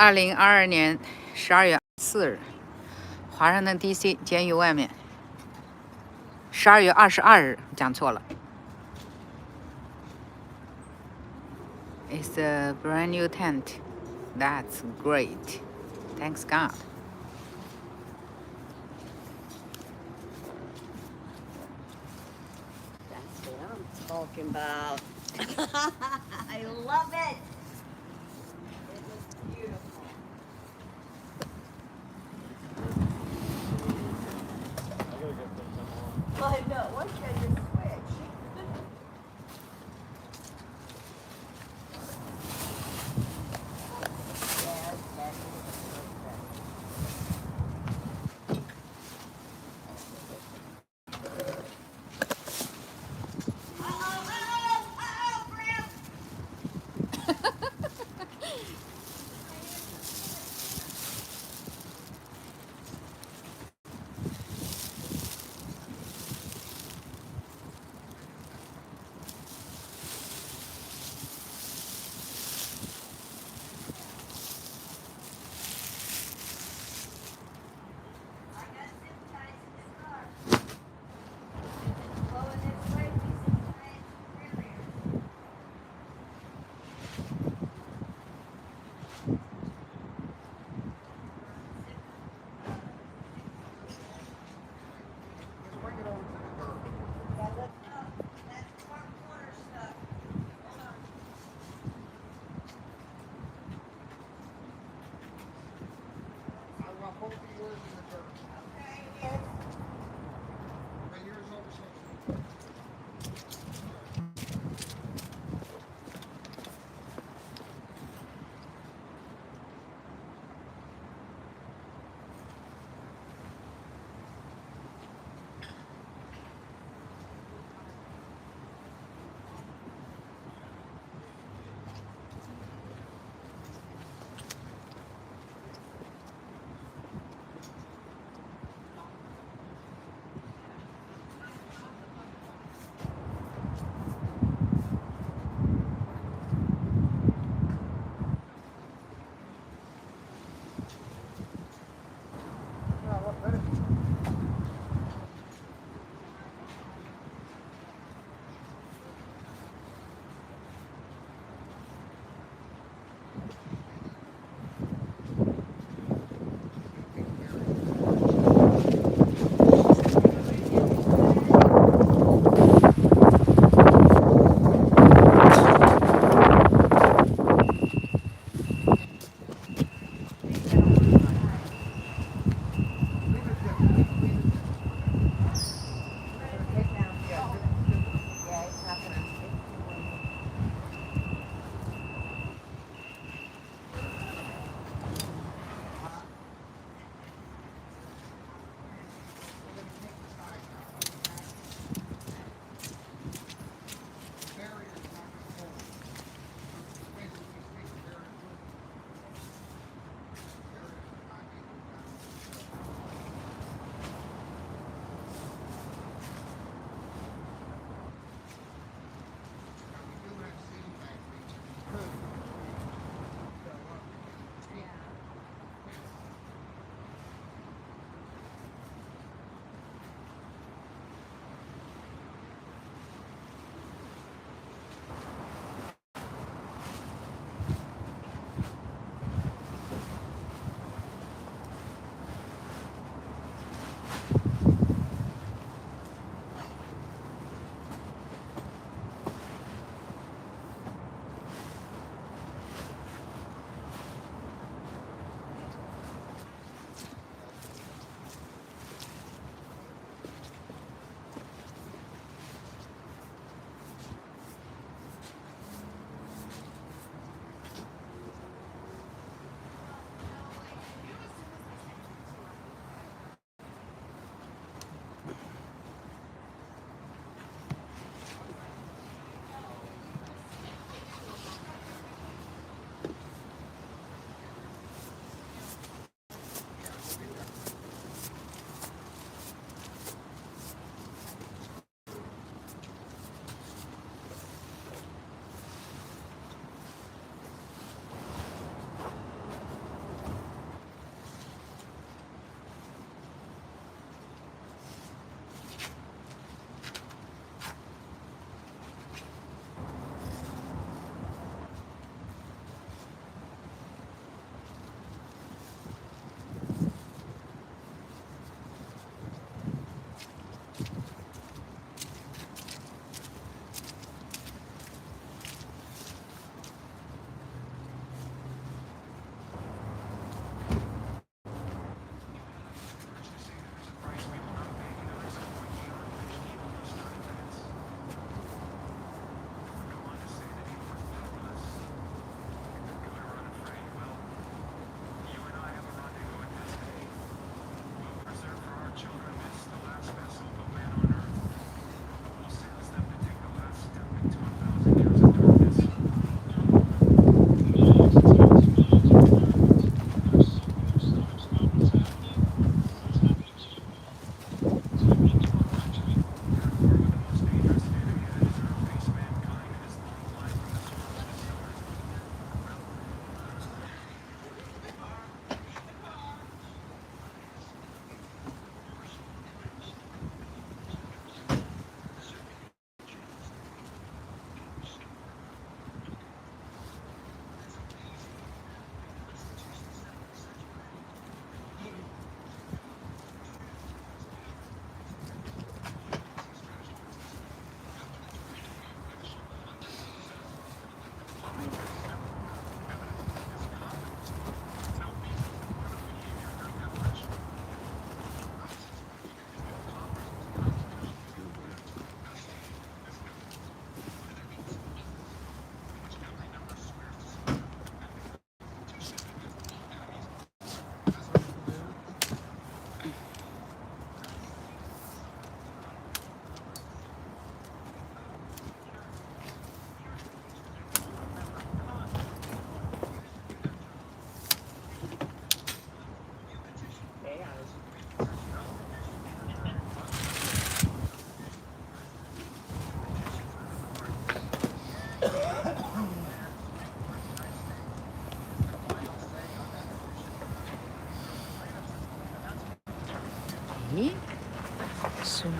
2022年12月4日，华盛顿 DC 监狱外面。12月22日，讲错了。It's a brand new tent. That's great. Thanks God. That's what I'm talking about. I love it. It looks beautiful. I know. Why can't you switch?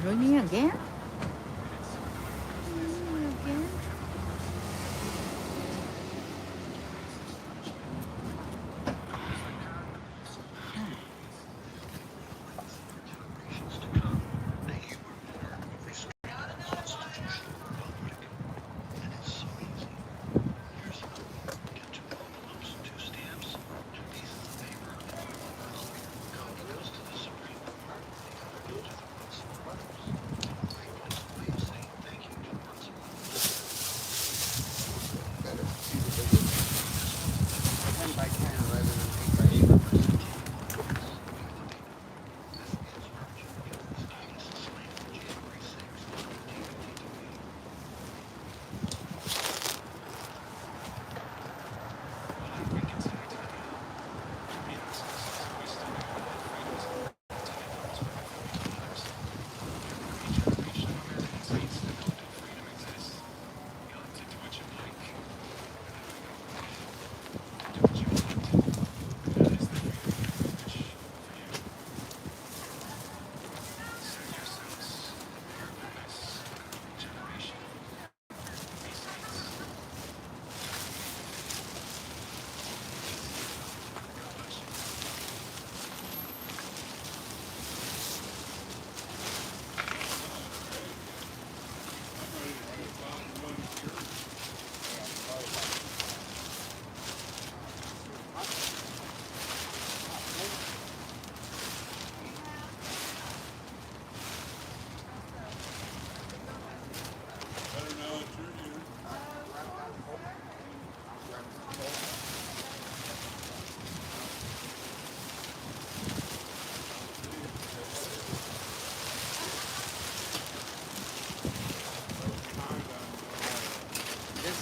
Running again?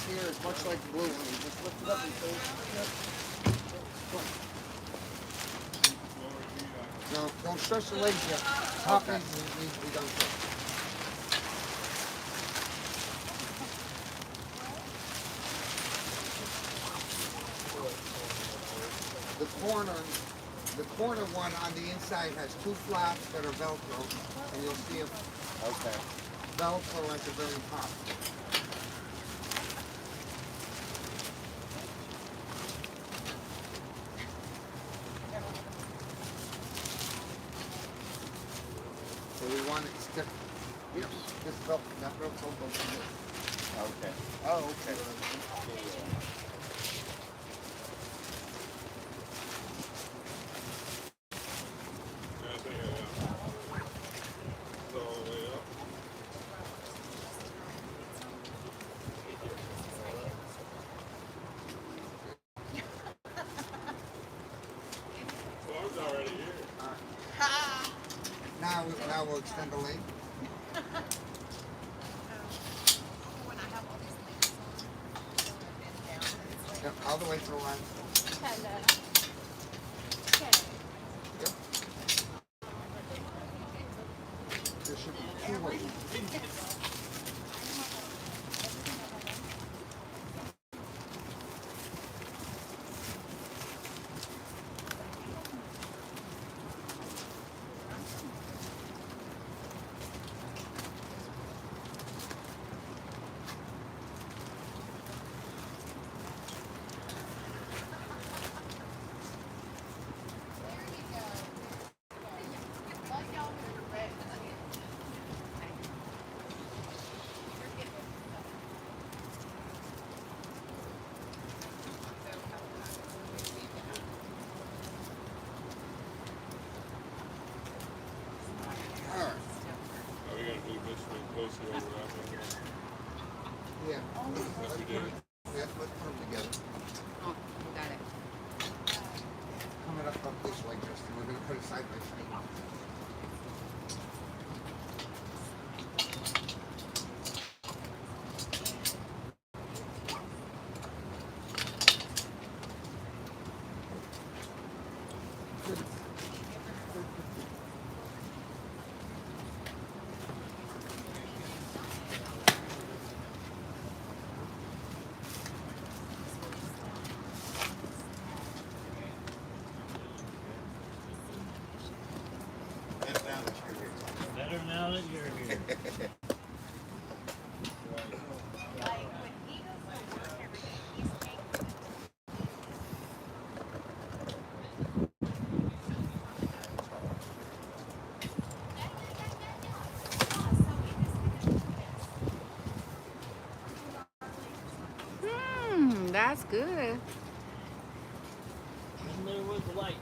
Here is much like the blue one. You just lift it up and say, no, don't stretch the legs yet. Top legs needs to be done first. The corner one on the inside has two flaps that are Velcro, and you'll see a Velcro at the very top. So we want it stick. Yep, this Velcro, that Velcro goes in this. Okay. Oh, okay. Now we'll extend the leg. Yep, all the way to the line. Yep. There should be two ways. Yeah. Let's put them together. Oh, you got it. Coming up this way, Justin. We're going to put it side by side. That's good. And there was the light.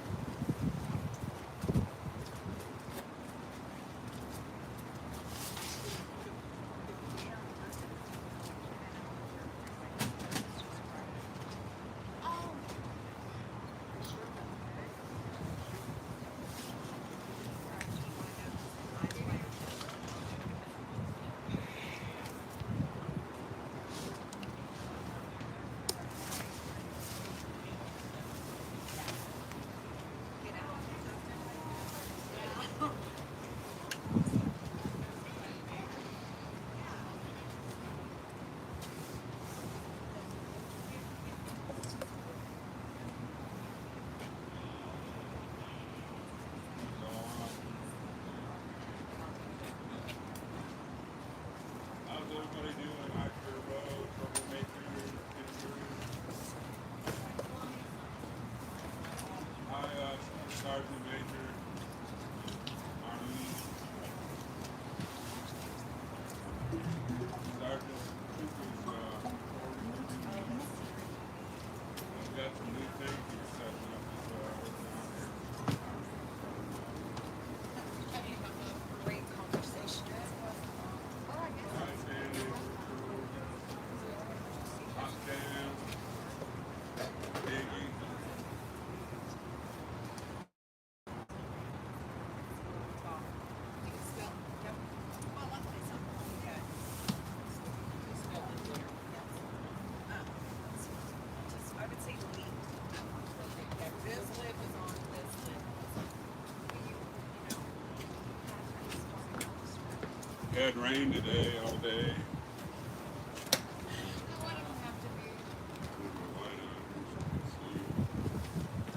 It had rain today, all day.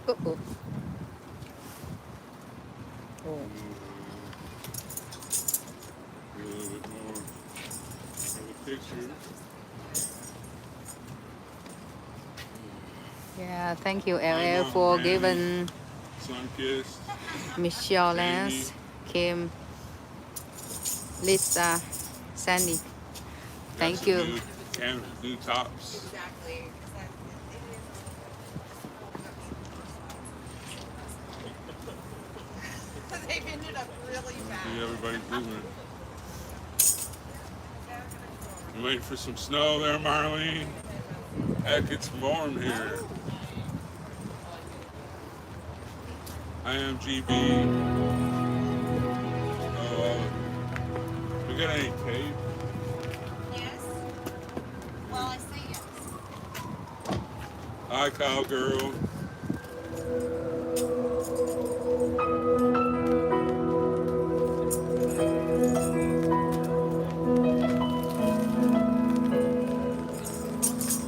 Uh-oh. Oh. A little bit more of a picture. Yeah, thank you, LA, for giving Sun-kissed. Michelle, Lance, Kim, Lisa, Sandy. Thank you. New tops. Exactly. They've ended up really bad. See everybody moving. You waiting for some snow there, Marlene? Heck, it's warm here. I am GB. We got any tape? Yes? Well, I say yes. Hi, cowgirl.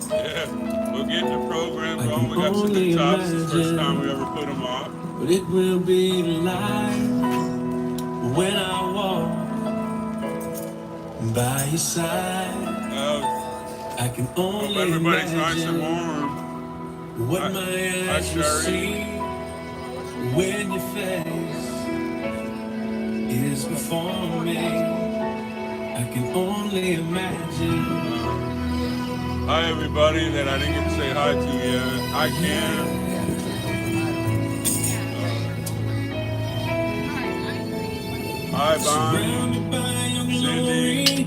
Yeah, we're getting the program going. We got some new tops. It's the first time we ever put them on. What it will be like when I walk by your side. I can Hope only everybody's nice and imagine warm. what Hi- my hi, eyes will Sherry. see when your face is before me. I can only imagine. Hi, everybody that I didn't get to say hi to yet. Hi, Ken. Hi, Bonnie. Surrounded by your glory,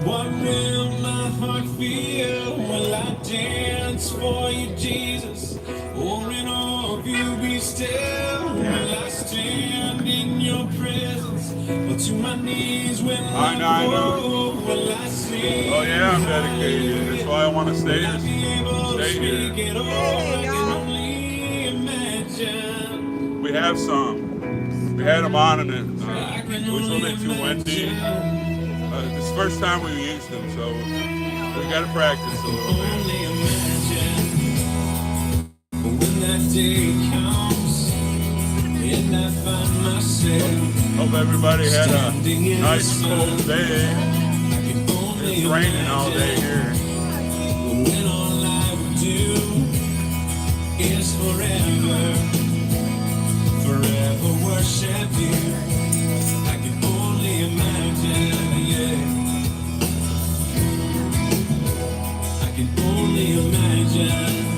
what will my heart feel? Will I dance for you, Jesus? Or in awe of you be still? Will I stand in your presence? Or to my knees when Hi, I Nina. go? Will I sing? Oh, yeah, I'm dedicated. That's why I want to stay Will I be able to here. speak it all? I can only imagine. We have some. We had them on, and it was a little bit too windy. This is the first time we've used them, so we got to practice a little bit. Only imagine when that day comes and I find myself Hope everybody had a nice cold day. It's raining all day here. When all I would do is forever worship you. I can only imagine, yeah. I can only imagine.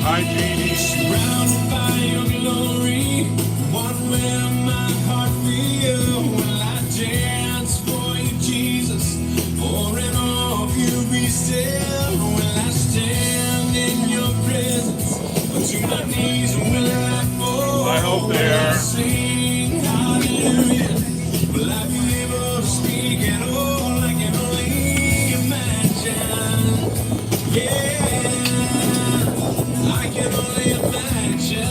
Hi, Jeannie. Surrounded by your glory, what will my heart feel? Will I dance for you, Jesus? Or in awe of you be still? Will I stand in your presence? Or to my knees will I fall? I hope they Will I are. sing hallelujah? Will I be able to speak at all? I can only imagine. Yeah. I can only imagine.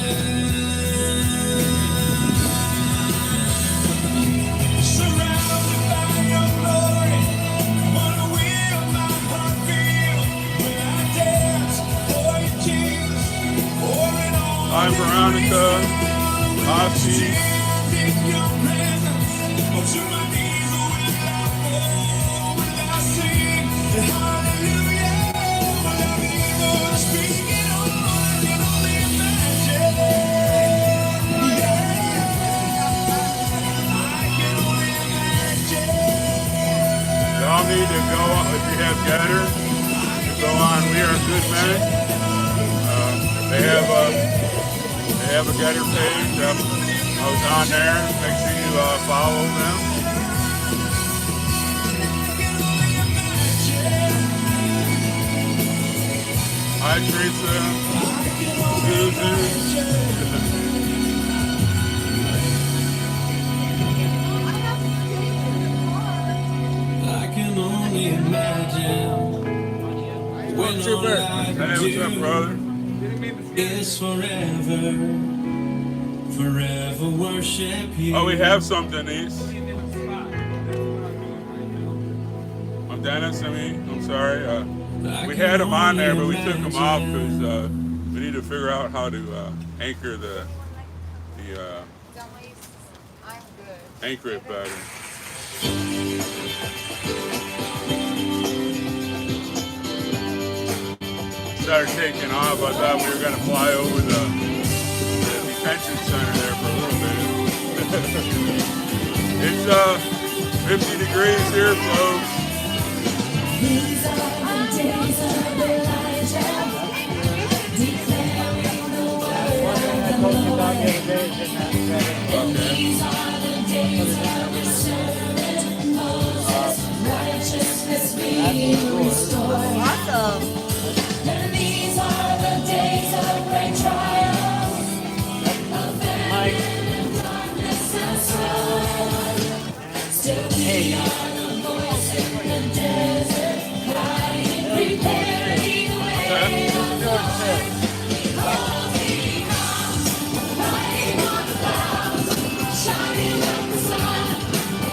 Surrounded by your glory, what will my heart feel? Will I dance for you, Jesus? Or in all Hi, Veronica. Ozzy. stand in your presence? Or to my knees will I fall? Will I sing hallelujah? Will I be able to speak it all? I can only imagine. I can only imagine. Y'all need to go on, if you have Getter, go on We Are Good Men. They have a Getter page. I was on there. Make sure you follow them. Hi, Teresa. Susan. I can only imagine when all I Hey, what's up, do brother? is forever worship you. Oh, we have some, Denise. Oh, Dennis, I'm sorry. We had them on there, but we took them off because we need to figure out how to anchor the anchor it better. Started taking off. I thought we were going to fly over the detention center there for a little bit. It's 50 degrees here, folks. These are the days of Elijah, declaring the word of the Lord. These are the days of the servant Moses, righteousness being restored. Awesome. And these are the days of great trial, of famine and darkness and sorrow. Still we are the voice in the desert, crying, prepare ye the way of the Lord. Behold, he comes, riding on the clouds, shining like the sun.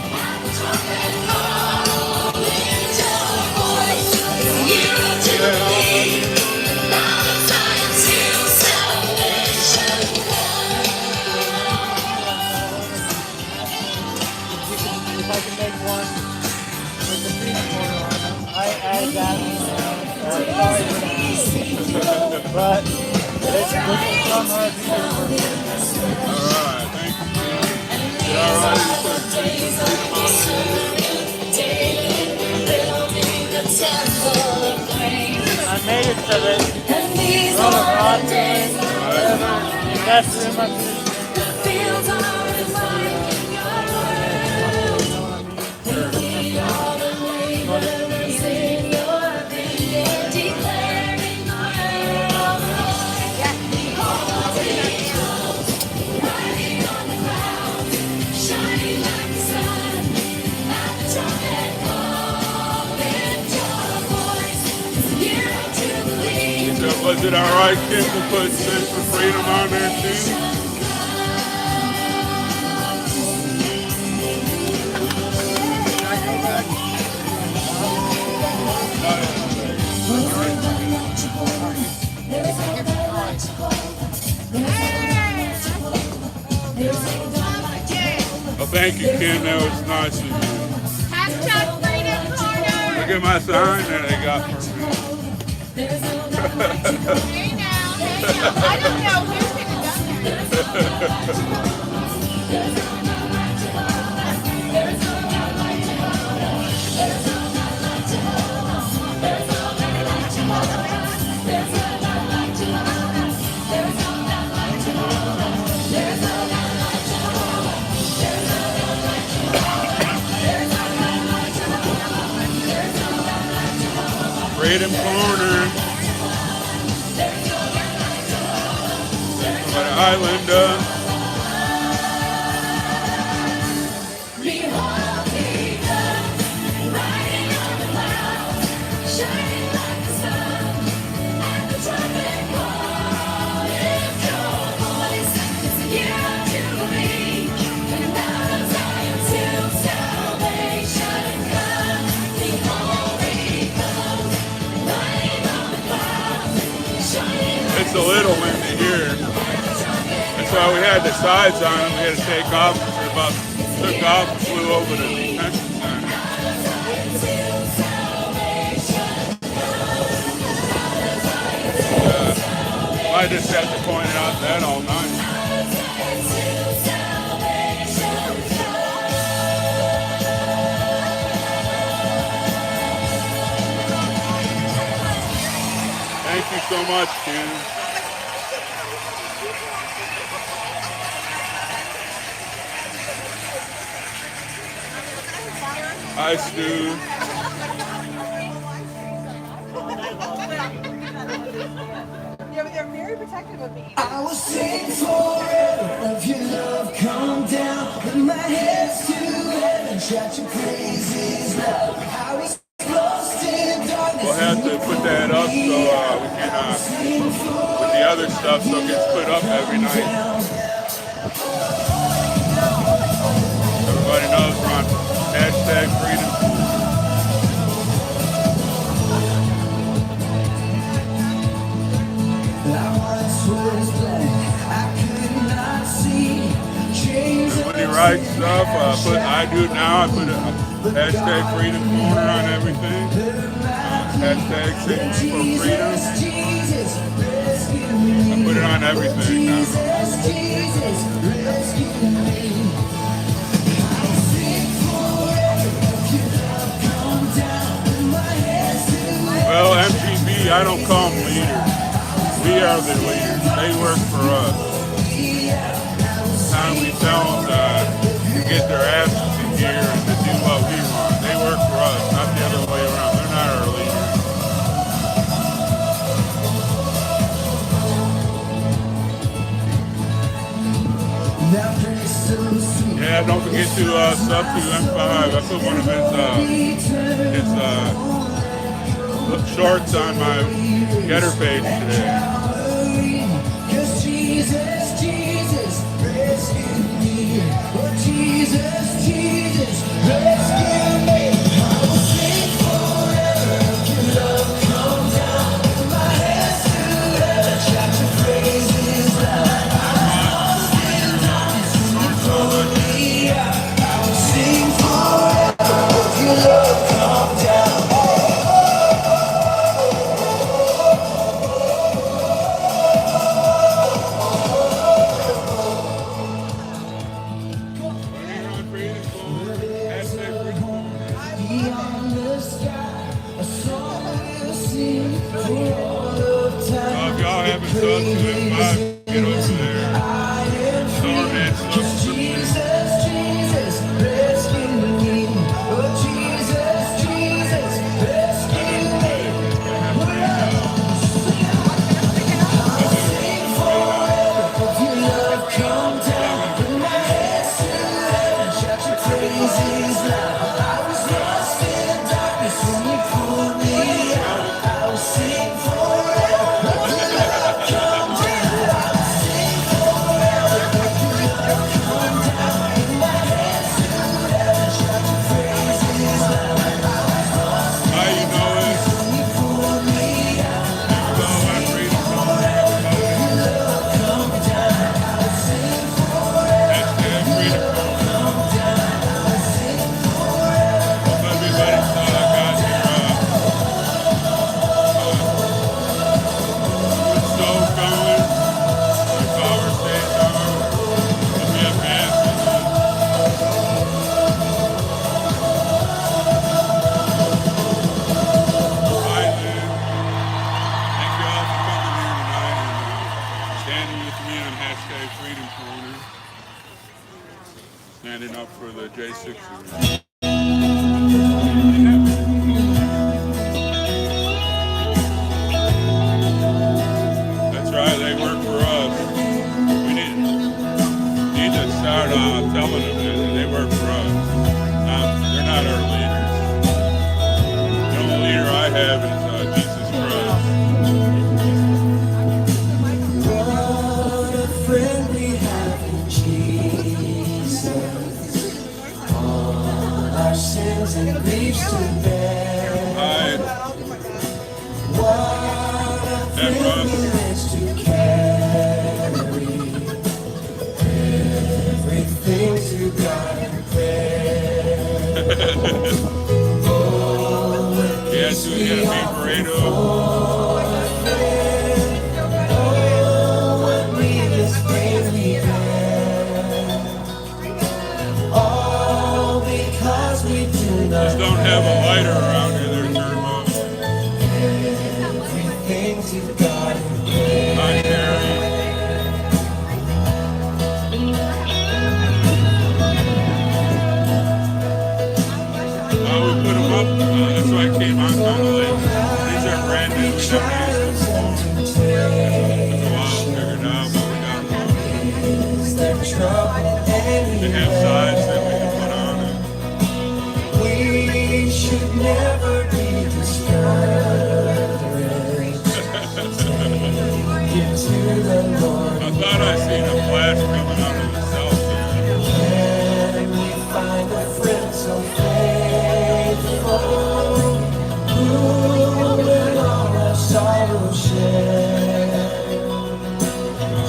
At the trumpet call, lift your voice, it's the year of Jubilee. Mount Zion's hill, salvation comes. If I can make one with the peanut butter on it, I added that one. Sorry for that. But this is from her view. All right, thank you. Yeah, all right. I made it so that all the rotten whatever, that's in my position. Was it all right, Kim, to put Sin for Freedom on there too? thank you, Kim. That was nice of you. Hashtag Freedom Corner. Look at my sign that they got for me. Hey now, hey now. I don't know who could have done that. Freedom Corner. By the Islander. It's a little windy here. That's why we had the sides on them. We had to take off. Took off and flew over the detention center. I just have to point out that all night. Thank you so much, Ken. Hi, Stu. Yeah, but they're very protective of me. I will sing forever of your love come down. With my hands to heaven, shout your praises loud. I was lost in darkness. We'll have to put that up so we can, with the other stuff, so it gets put up every night. Everybody knows we're on hashtag freedom. When he writes stuff, I do it now. I put a hashtag freedom corner on everything. Hashtag sing for freedom. I put it on everything now. Well, MTV, I don't call them leaders. We are the leaders. They work for us. Time we tell them to get their asses in gear and to do what we want. They work for us, not the other way around. They're not our leaders. Yeah, don't forget to sub to M5. I put one of his shorts on my Getter page today. corner, standing up for the J6ers. That's right, they work for us. We need to start telling them that they work for us. They're not our leaders. The only leader I have is Jesus Christ. What a friend we have in Jesus. All our sins and griefs to bear. What a friend he is to carry everything to God in prayer. Yes, we get a big burrito. Just don't have a lighter around here, there's thermo. Hi, Terry. We put them up, that's why I came on kind of late. These are brand new, we never used them before. Took a while to figure it out, but we got them all. They have sides that we can put on it. We should never be discouraged. Get to the Lord. I thought I seen a flash coming out of the cell phone. When we find a friend so faithful, who will all our sorrow share.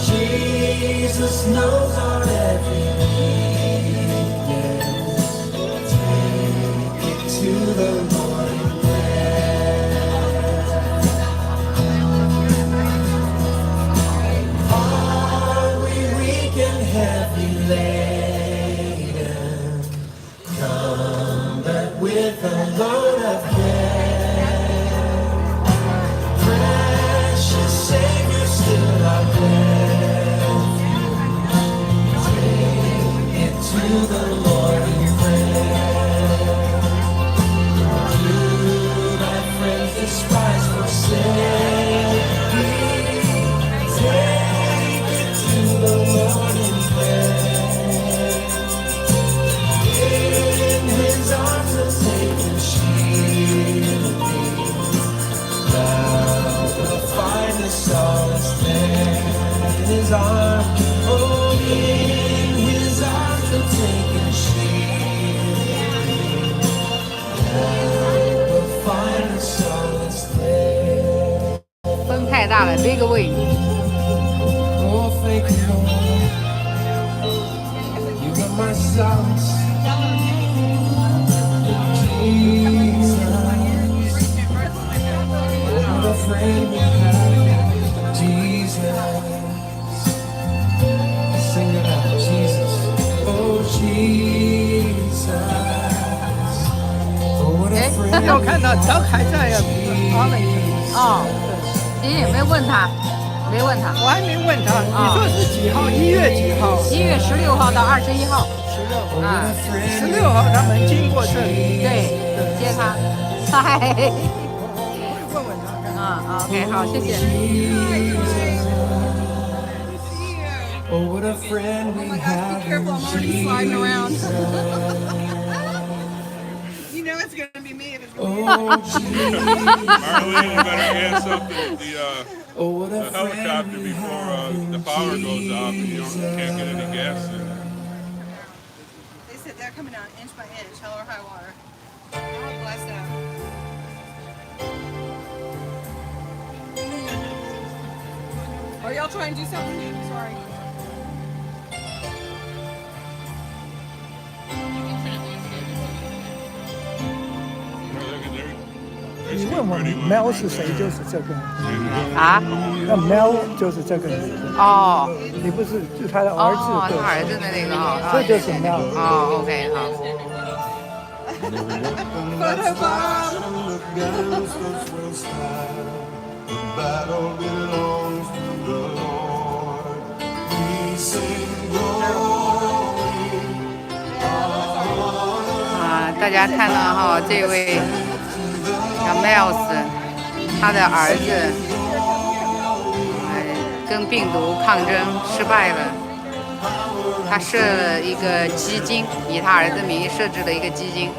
Jesus knows our every weakness. Take it to the Lord in prayer. Are we weak and heavy laden? Come but with a load of care. Precious Savior, still our refuge. Take it to the Lord in prayer. Do thy friends despise, forsake me? Take it to the Lord in prayer. In his arms he'll take and shield me. Thou wilt find the solace there. In his arms, oh, in his arms he'll take and shield me. Thou wilt find the solace there. 风太大了，big wing。 Oh, thank you, Lord. You are my solace. Jesus, what a friend we have. Jesus, sing it out, Jesus. Oh, Jesus, oh, what a friend. 要看到条凯在呀，他们哦，你也没问他，没问他。我还没问他，你说是几号？1月几号1月16号到21号。 啊？16号他们经过这里，对，接他。嗨。问问他。OK， 好，谢谢。 Oh, what a friend we have. Be careful, I'm already sliding around. Jesus. You know it's gonna be me if it's Oh, Marlene, you better get something at oh, what the a friend helicopter we before have the in power goes off and you Jesus. can't get any gas in it. They said they're coming down inch by inch, hell or high water. God bless them. Are y'all trying to do something? Sorry. They're 你问我 Mel 是谁，就是这个。啊？那 Mel 就是这个女的。哦。你不是就他的儿子？哦，对他儿子的那个哈。这就是 Mel。哦 ，OK， 好。 Photo bomb. The battle belongs to the Lord. We sing 大家看到哈，这位叫 Miles， 他的儿子，跟病毒抗争失败了，他设了一个基金，以他儿子名义设置了一个基金。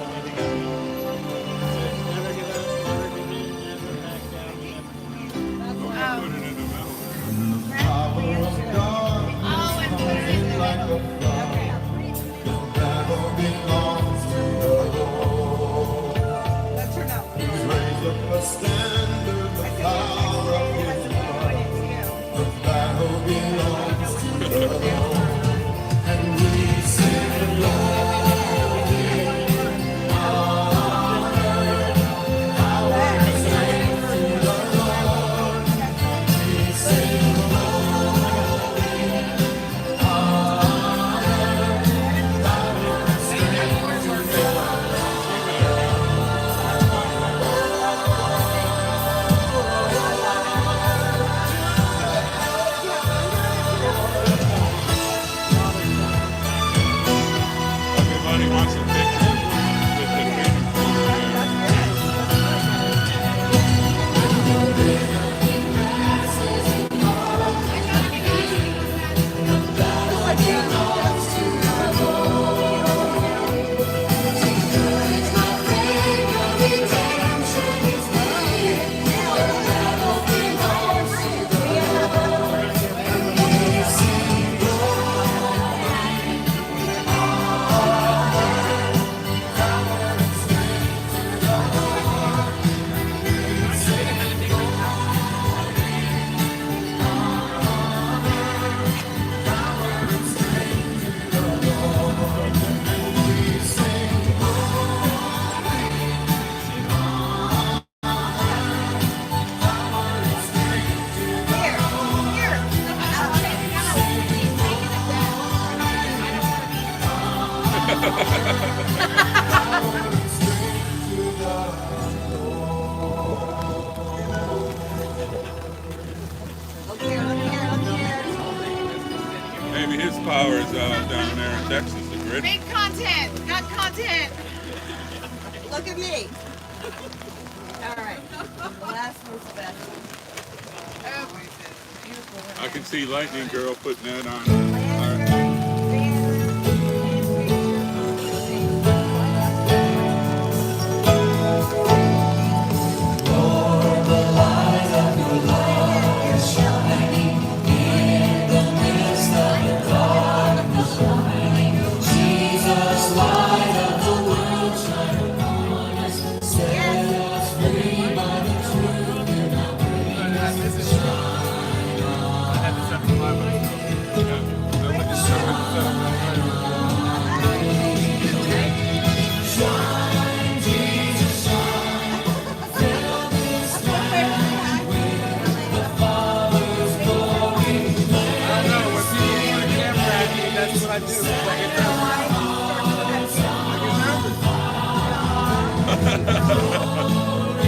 Maybe his power is down there in Texas, the grid. Make content. Got content. Look at me. All right. The last one's best. Beautiful. I can see Lightning Girl putting that on.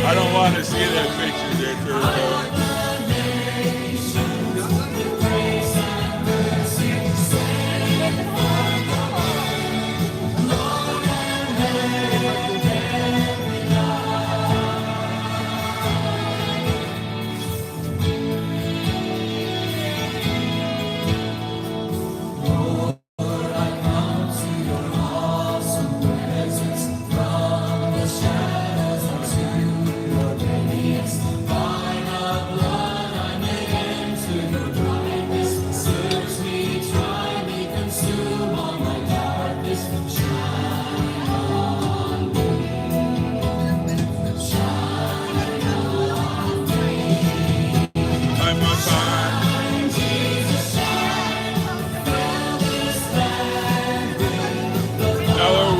I don't want to see that picture there, Turbo.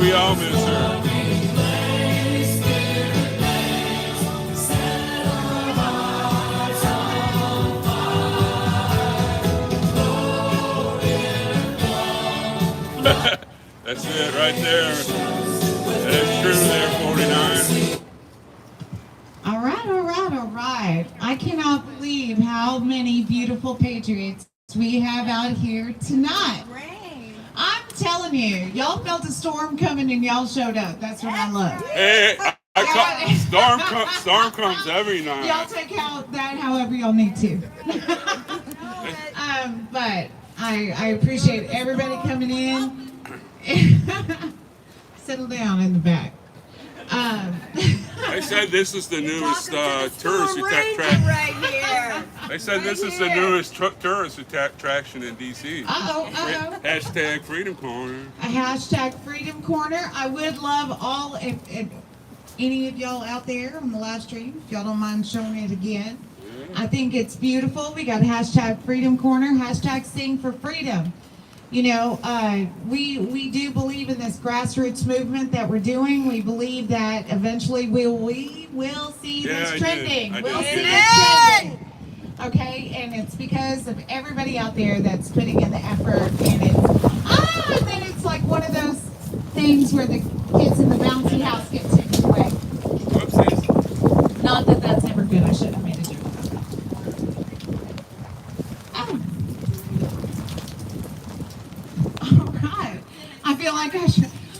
We all miss her. That's it right there. That's true there, 49. All right. I cannot believe how many beautiful patriots we have out here tonight. I'm telling you, y'all felt a storm coming and y'all showed up. That's what I love. Hey, storm comes every night. Y'all take out that however y'all need to. But I appreciate everybody coming in. Settle down in the back. They said this is the newest tourist Ranger attraction. right here. They said this is the newest tourist attraction in DC. Hashtag Freedom Corner. A hashtag Freedom Corner. I would love all, if any of y'all out there on the live stream, if y'all don't mind showing it again. I think it's beautiful. We got hashtag Freedom Corner, hashtag Sing for Freedom. You know, we do believe in this grassroots movement that we're doing. We believe that eventually we will see this trending. We'll see this trending. Okay, and it's because of everybody out there that's putting in the effort, and then it's like one of those things where the kids in the bouncy house get taken away. Whoopsies. Not that that's ever good. I should have made a joke about that. All right. I feel like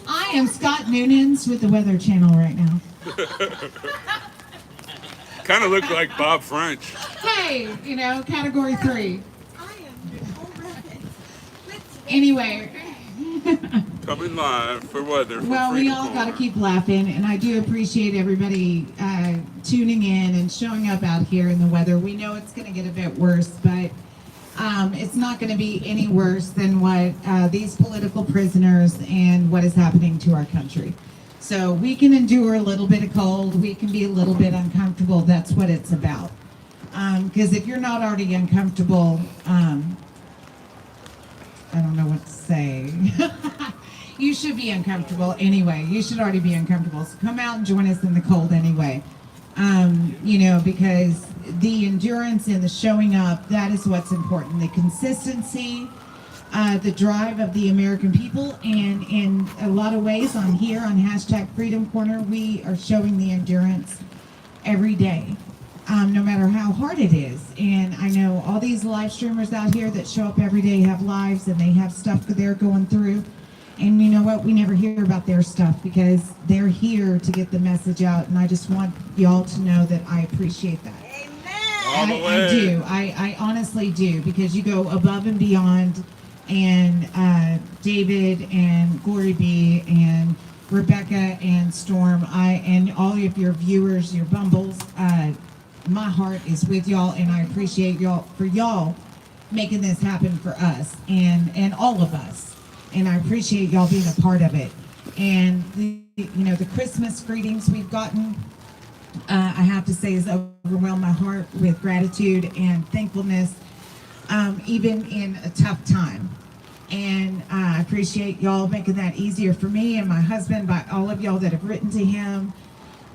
I am Scott Noonans with the Weather Channel right now. Kind of look like Bob French. Hey, you know, category 3. Anyway. Coming live for weather. Well, we all got to keep laughing, and I do appreciate everybody tuning in and showing up out here in the weather. We know it's going to get a bit worse, but it's not going to be any worse than what these political prisoners and what is happening to our country. So we can endure a little bit of cold. We can be a little bit uncomfortable. That's what it's about. Because if you're not already uncomfortable, I don't know what to say. You should be uncomfortable anyway. You should already be uncomfortable. So come out and join us in the cold anyway. You know, because the endurance and the showing up, that is what's important. The consistency, the drive of the American people, and in a lot of ways on here on hashtag Freedom Corner, we are showing the endurance every day, no matter how hard it is. And I know all these live streamers out here that show up every day have lives and they have stuff that they're going through. And you know what? We never hear about their stuff because they're here to get the message out. And I just want y'all to know that I appreciate that. All the I way. do. I honestly do, because you go above and beyond. And David and Glory B and Rebecca and Storm, and all of your viewers, your bumbles, my heart is with y'all, and I appreciate y'all making this happen for us and all of us. And I appreciate y'all being a part of it. And the Christmas greetings we've gotten, I have to say, has overwhelmed my heart with gratitude and thankfulness, even in a tough time. And I appreciate y'all making that easier for me and my husband, by all of y'all that have written to him,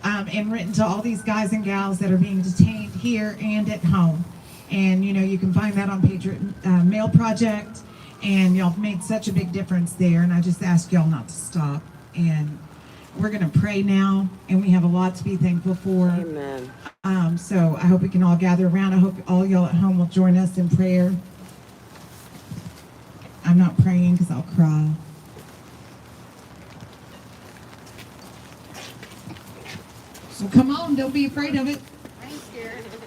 and written to all these guys and gals that are being detained here and at home. And you can find that on Patriot Mail Project, and y'all have made such a big difference there. And I just ask y'all not to stop. And we're gonna pray now, and we have a lot to be thankful for. Amen. So I hope we can all gather around. I hope all y'all at home will join us in prayer. I'm not praying because I'll cry. So come on, don't be afraid of it.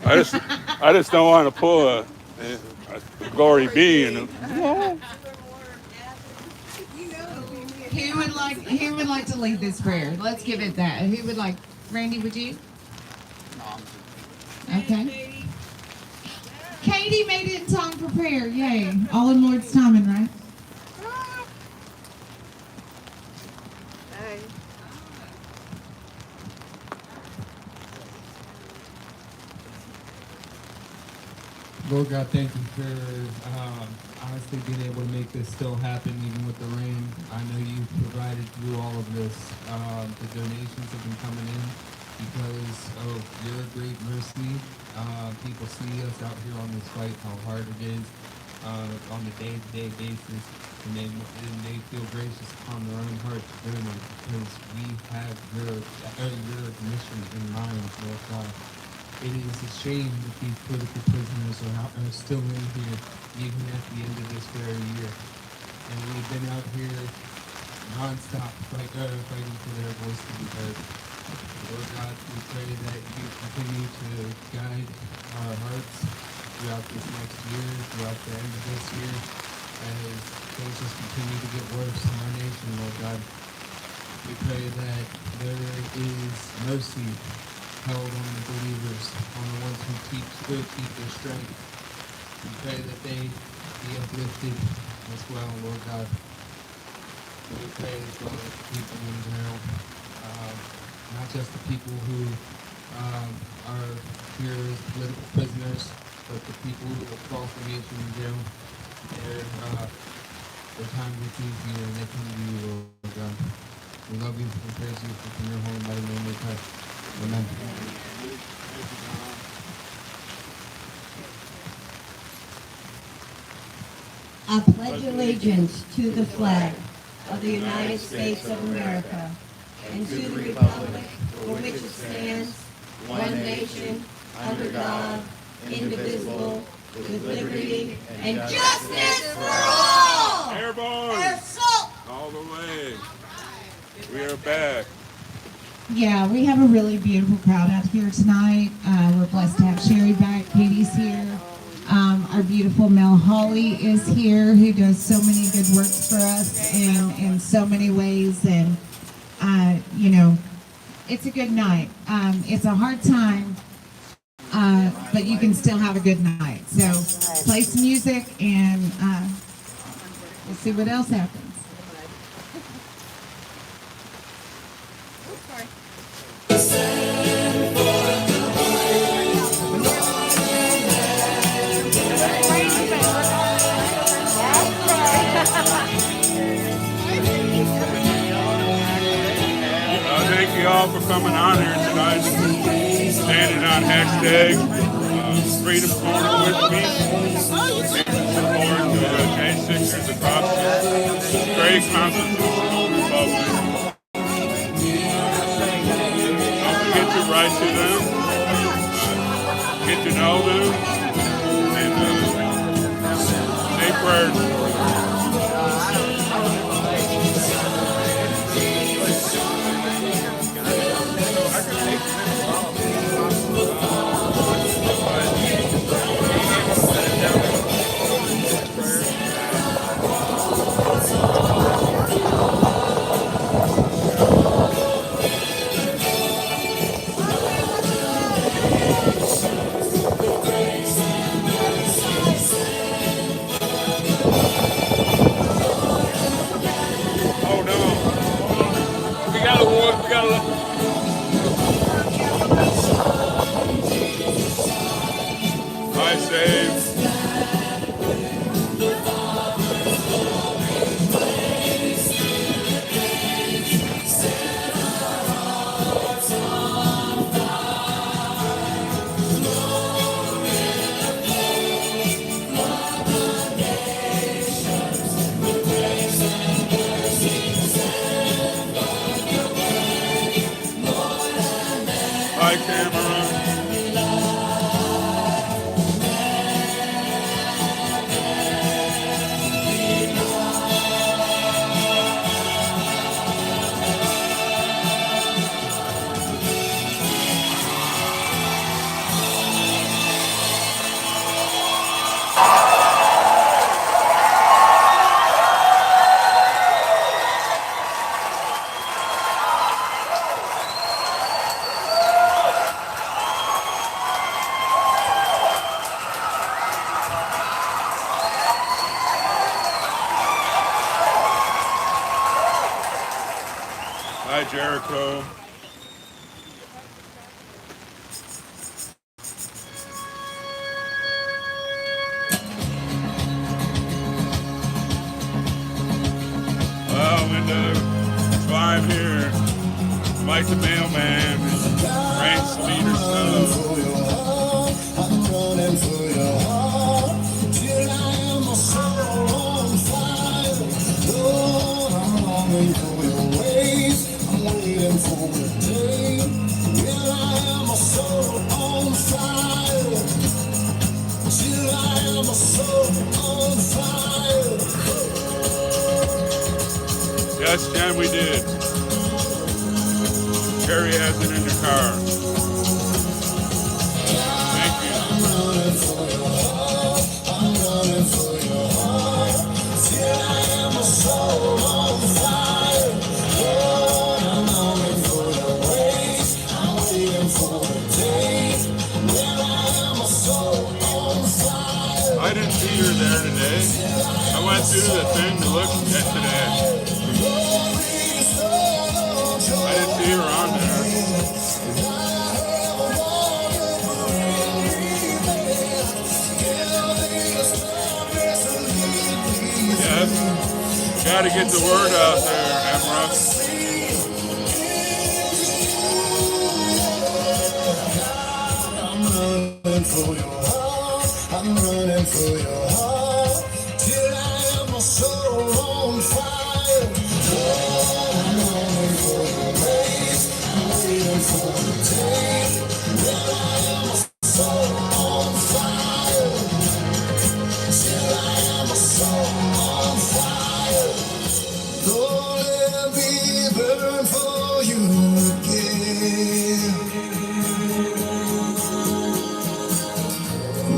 I just don't want to pull a Glory B and Who would like to lead this prayer? Let's give it that. Who would like? Randy, would you? Okay. Katie made it in time for prayer. Yay. All in Lord's timing, right? Lord God, thank you for honestly being able to make this still happen even with the rain. I know you've provided through all of this. The donations have been coming in because of your great mercy. People see us out here on this fight, how hard it is on a day-to-day basis, and they feel gracious upon their own hearts doing it because we have your mission in mind, Lord God. It is a shame that these political prisoners are still in here, even at the end of this very year. and we've been out here nonstop fighting for their voice to be heard. Lord God, we pray that you continue to guide our hearts throughout this next year, throughout the end of this year, as things just continue to get worse in our nation, Lord God. We pray that there is mercy held on the believers, on the ones who still keep their strength. We pray that they be uplifted as well, Lord God. We pray as well as the people in general, not just the people who are here as political prisoners, but the people who are false nation in jail. Their time with you here, and they come to you, Lord God. We love you and praise you in your holy mighty name we pray. Amen. I pledge allegiance to the flag of the United States of America and to the republic for which it stands, one nation, under God, indivisible, with liberty and justice for all. Airborne! All the way. We are back. Yeah, we have a really beautiful crowd out here tonight. We're blessed to have Sherry back. Katie's here. Our beautiful Mel Holly is here, who does so many good works for us in so many ways. And, you know, it's a good night. It's a hard time, but you can still have a good night. So play some music and we'll see what else happens. Thank you all for coming on here tonight, standing on hashtag Freedom Corner with me, and support J6ers across the great constitutional republic. Don't forget to write to them, get to know them, and say prayers for them. Hi, Jericho. Well, Linda, I'm here. Mike the mailman. Rain Sleet or snow. I'm running for your heart till I am a soul on fire. Lord, I'm longing for your ways. I'm waiting for the day when I am a soul on fire. Till I am a soul on fire. Yes, Jen, we did. Carrie has it in the car. Thank you. I didn't see her there today. I went through the thing to look yesterday. I didn't see her on there. Yes. Gotta get the word out there, Emra. I'm running for your heart till I am my soul on fire. I'm running for your grace. I'm waiting for the day when I am my soul on fire. Till I am my soul on fire. Lord, let me burn for you again.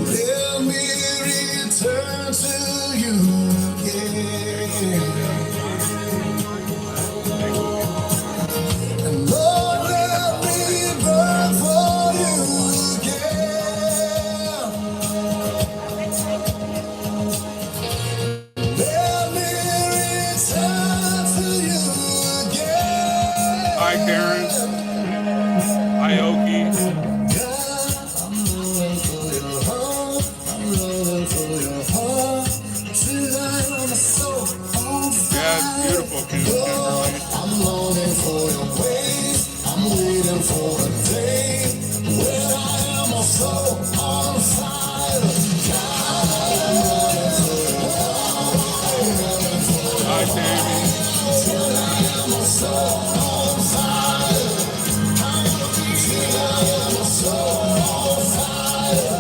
Let me return to you again. And Lord, let me burn for you again. Let me return to you again. Hi, Karen. Hi, Oki. Yeah, it's beautiful, Kimberly. I'm longing for your ways. I'm waiting for a day when I am my soul on fire. Hi, Tammy. Till I am my soul on fire. Till I am my soul on fire.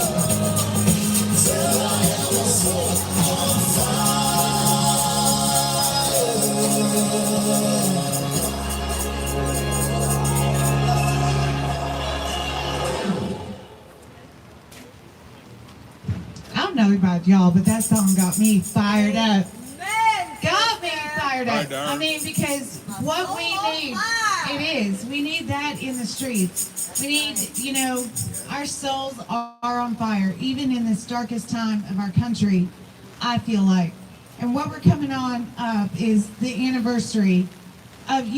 Till I am my soul on fire. I don't know about y'all, but that song got me fired up. Man, Got me fired Hi, up. Darren. I mean, because what we need, it is. We need that in the streets. We need, our souls are on fire, even in this darkest time of our country, I feel like. And what we're coming on is the anniversary of,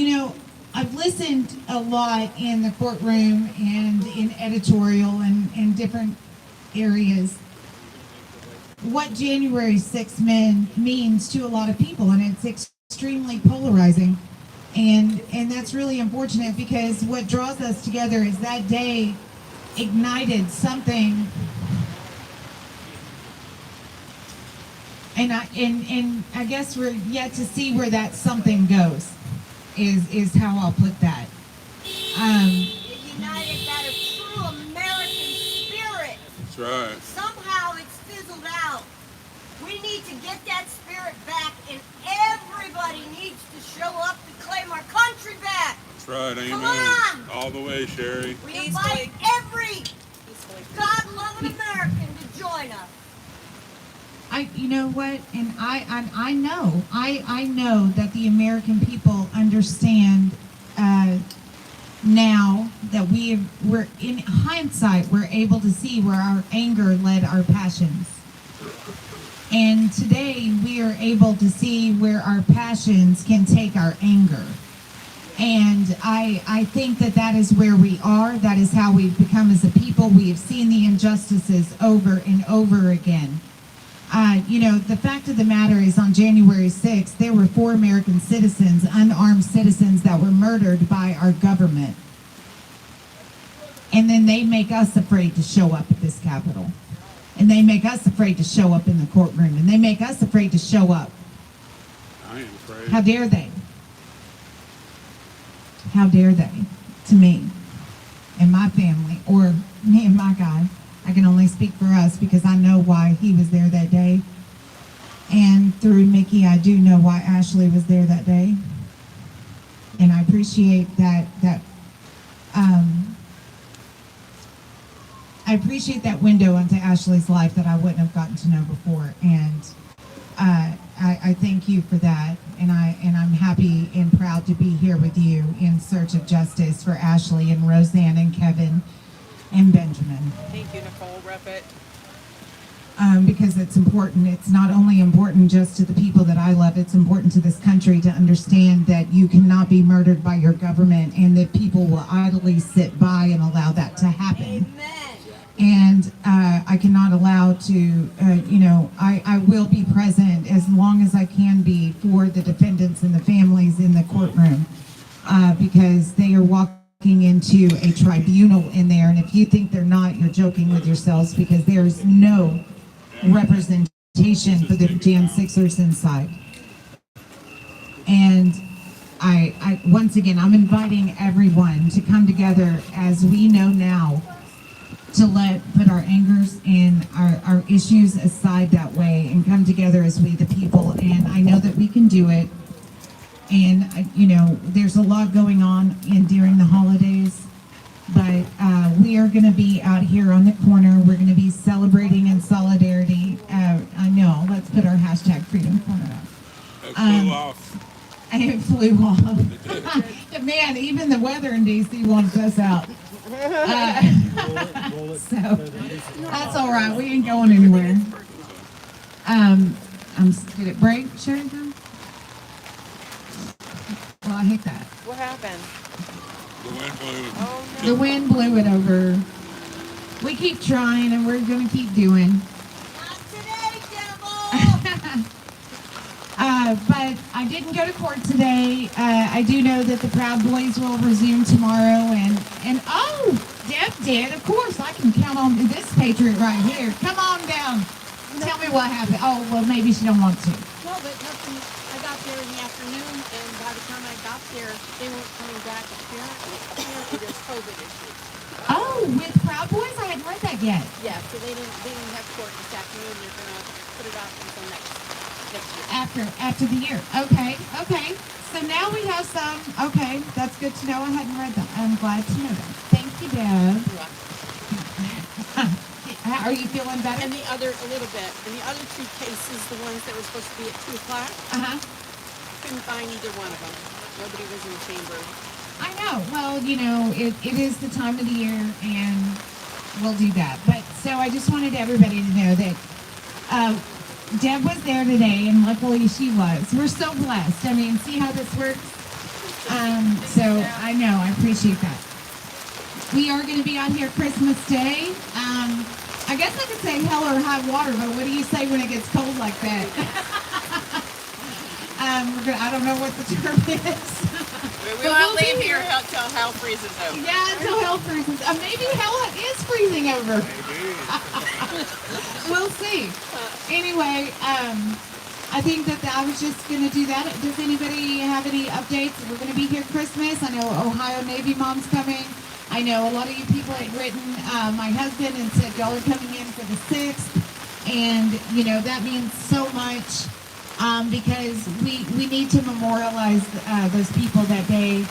I've listened a lot in the courtroom and in editorial and different areas what January 6th means to a lot of people, and it's extremely polarizing. And that's really unfortunate, because what draws us together is that day ignited something. And I guess we're yet to see where that something goes, is how I'll put that. It united that a true American spirit. That's right. Somehow it's fizzled out. We need to get that spirit back, and everybody needs to show up to claim our country back. That's right. Amen. Come on. All the way, Sherry. We invite every God-loving American to join us. You know what? And I know that the American people understand now that we're in hindsight, we're able to see where our anger led our passions. And today we are able to see where our passions can take our anger. And I think that is where we are. That is how we've become as a people. We have seen the injustices over and over again. The fact of the matter is, on January 6th, there were 4 American citizens, unarmed citizens, that were murdered by our government. And then they make us afraid to show up at this Capitol. And they make us afraid to show up in the courtroom. And they make us afraid to show up. I ain't afraid. How dare they? How dare they to me and my family, or me and my guy? I can only speak for us because I know why he was there that day. And through Mickey, I do know why Ashley was there that day. And I appreciate that I appreciate that window into Ashley's life that I wouldn't have gotten to know before, and I thank you for that, and I'm happy and proud to be here with you in search of justice for Ashley and Roseanne and Kevin and Benjamin. Thank you, Nicole. Rep it. Because it's important. It's not only important just to the people that I love, it's important to this country to understand that you cannot be murdered by your government and that people will idly sit by and allow that to happen. Amen. And I cannot allow to, I will be present as long as I can be for the defendants and the families in the courtroom because they are walking into a tribunal in there. And if you think they're not, you're joking with yourselves because there's no representation for the Jan 6ers inside. And I once again, I'm inviting everyone to come together as we know now to put our angers and our issues aside that way and come together as we the people. And I know that we can do it. And, there's a lot going on during the holidays. But we are going to be out here on the corner. We're going to be celebrating in solidarity. I know. Let's put our hashtag Freedom Corner up. It flew off. It flew off. Man, even the weather in D.C. wants us out. So that's all right. We ain't going anywhere. Did it break, Sherry? Well, I hate that. What happened? The wind blew. Oh, no. The wind blew it over. We keep trying and we're going to keep doing. Not today, devil. But I didn't go to court today. I do know that the Proud Boys will resume tomorrow. And oh, Deb did. Of course, I can count on this patriot right here. Come on down. Tell me what happened. Oh, well, maybe she don't want to. No, but nothing. I got there in the afternoon, and by the time I got there, they weren't coming back. Apparently there's COVID issues. Oh, with Proud Boys? I hadn't read that yet. Yeah, so they didn't have court this afternoon. They're gonna put it off until next year. After the year. Okay. So now we have some. Okay, that's good to know. I hadn't read that. I'm glad to know that. Thank you, Deb. Are you feeling better? And a little bit. And the other two cases, the ones that were supposed to be at 2 o'clock, couldn't find either one of them. Nobody was in the chamber. I know. Well, it is the time of the year, and we'll do that. But so I just wanted everybody to know that Deb was there today, and luckily she was. We're so blessed. I mean, see how this works? So I know. I appreciate that. We are going to be out here Christmas Day. I guess I could say hell or high water, but what do you say when it gets cold like that? I don't know what the term is. We won't leave here until hell freezes over. Yeah, until hell freezes. Maybe hell is freezing over. We'll see. Anyway, I think that I was just going to do that. Does anybody have any updates? We're going to be here Christmas. I know Ohio Navy Mom's coming. I know a lot of you people had written my husband and said y'all are coming in for the 6th. And, that means so much because we need to memorialize those people that day.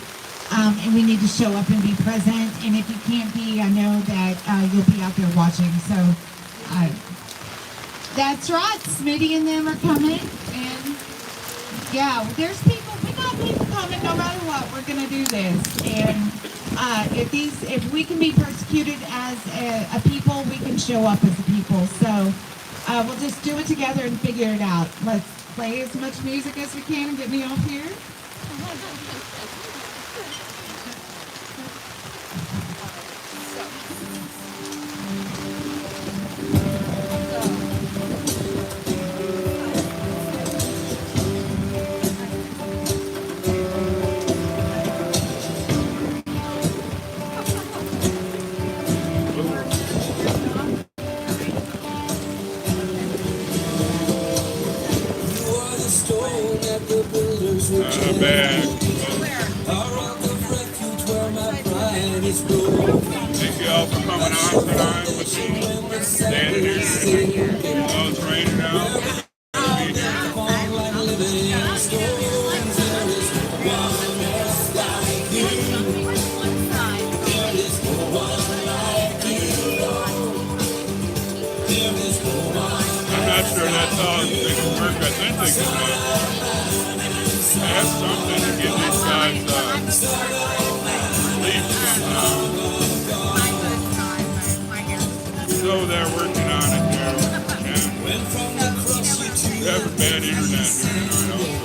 And we need to show up and be present. And if you can't be, I know that you'll be out there watching. So that's right. Smitty and them are coming. And, yeah, there's people. We got people coming no matter what. We're going to do this. And if we can be persecuted as a people, we can show up as a people. So we'll just do it together and figure it out. Let's play as much music as we can and get me off here. Bad. Thank you all for coming on tonight with me. Standing here. Oh, it's raining out. Be there. sure that's all they can work. I think they can have something to get these guys relief somehow. So they're working on it there. And we have a bad internet here tonight also.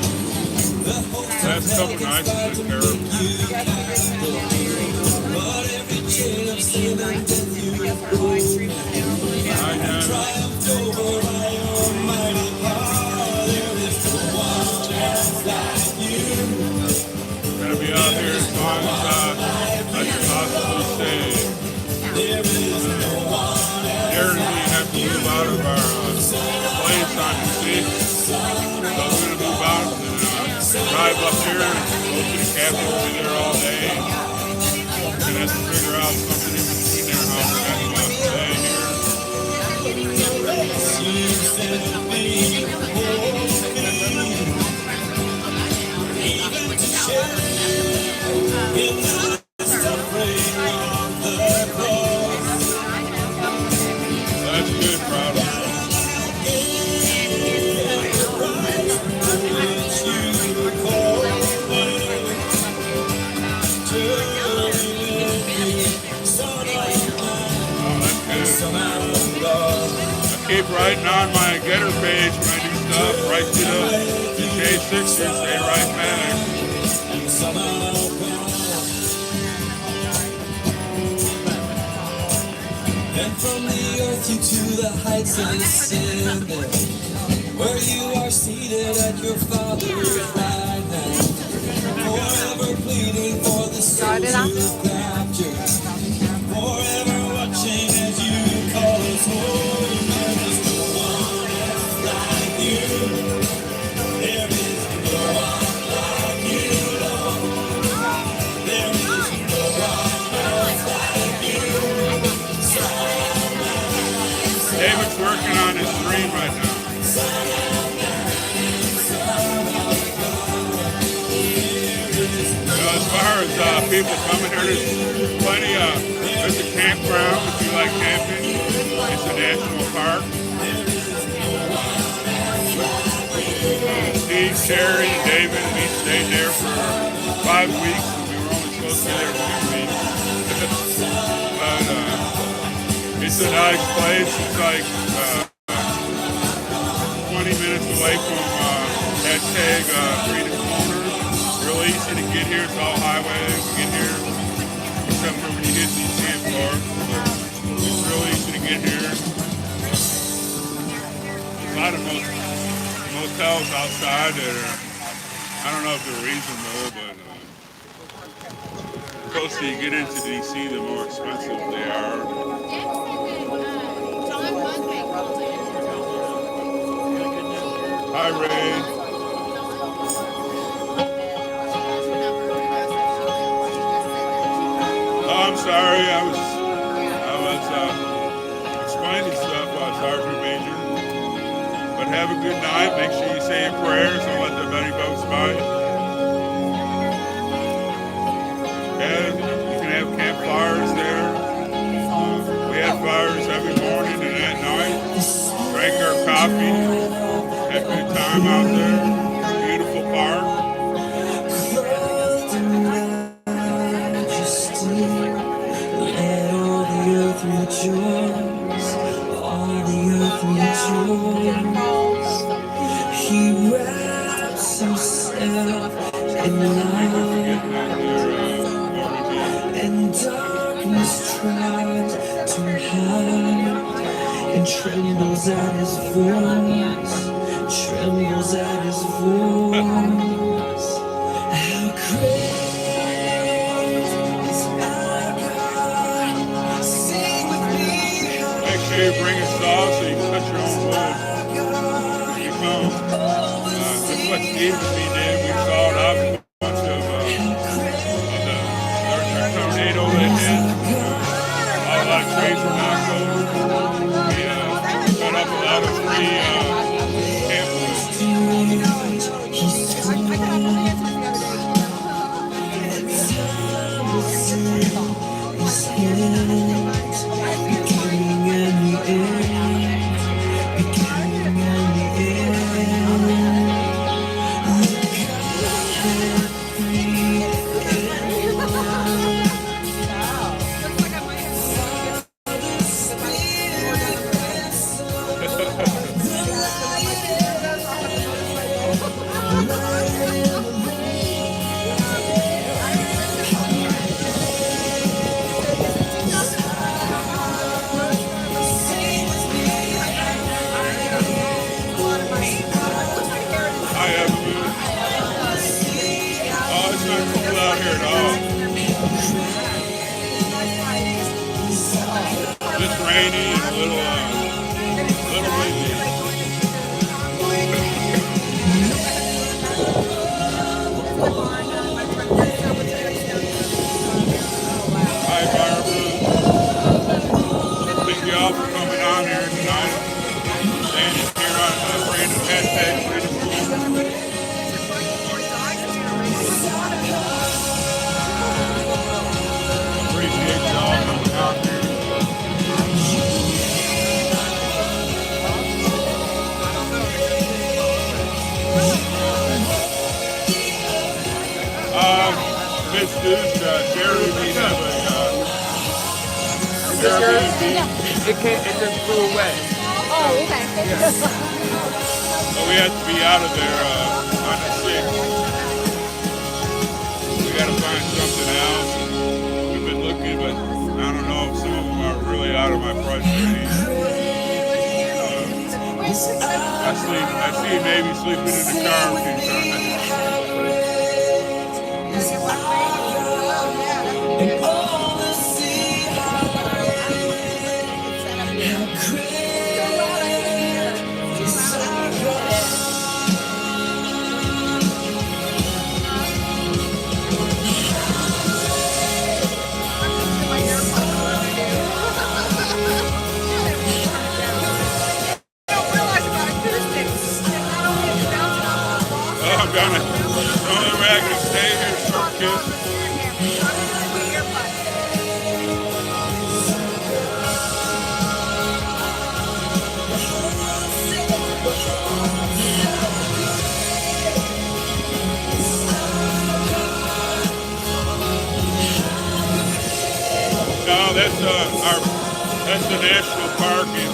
Last couple nights has been terrible. I know. Gotta be out here as long as I can possibly stay. Darren, we have to move out of our place on the sea. So we're gonna move out and drive up here and go to the Capitol, be there all day. And have to figure out something in between there, how we're gonna stay here. That's good, brother. Keep writing on my getter page when I do stuff. Right to the J6ers, they write back. And from the earth you to the heights ascended, where you are seated at your Father's right hand, forever pleading for the souls you captured, forever watching as you call us home. There is no one else like you. There is no one like you, Lord. There is no one else like you. David's working on his dream right now. As far as people coming here, there's plenty there's a campground if you like camping. It's a national park. Steve, Sherry, and David, we stayed there for 5 weeks, and we were only supposed to be there 2 weeks. But it's a nice place. It's like 20 minutes away from Freedom Corner. Real easy to get here. It's all highways to get here, except for when you get to the sand park. It's real easy to get here. A lot of motels outside that are, I don't know if they're reasonable, but the closer you get into DC, the more expensive they are. Hi, Ray. Oh, I'm sorry. I was explaining stuff while Sergeant Major. But have a good night. Make sure you say your prayers. Don't let the belly bugs bite. And you can have campfires there. We had fires every morning and at night. Drank our coffee. Had a good time out there. Beautiful park. Rejoice, all the earth rejoice. He wraps himself in light, and darkness tries to hide, and trembles at his voice, trembles at his voice. How great you bring a saw so you can cut your own wood when you come. That's what Steve and me did. We sawed up a bunch of the tornado that hit. A lot of trees were knocked over. We cut up a lot of free camp little windy. Hi, Barbara. Thank you all for coming on here tonight. Standing here on Random Hashtag Freedom School. Appreciate you all coming out here. Miss Deuce, Jerry, we have a Airbnb. It just flew away. Oh, okay. So we have to be out of there on the 6th. We got to find something else. We've been looking, but I don't know if some of them are really out of my price range. I see maybe sleeping in the car a few times. The only way I can stay here is for kids. No, that's the national park in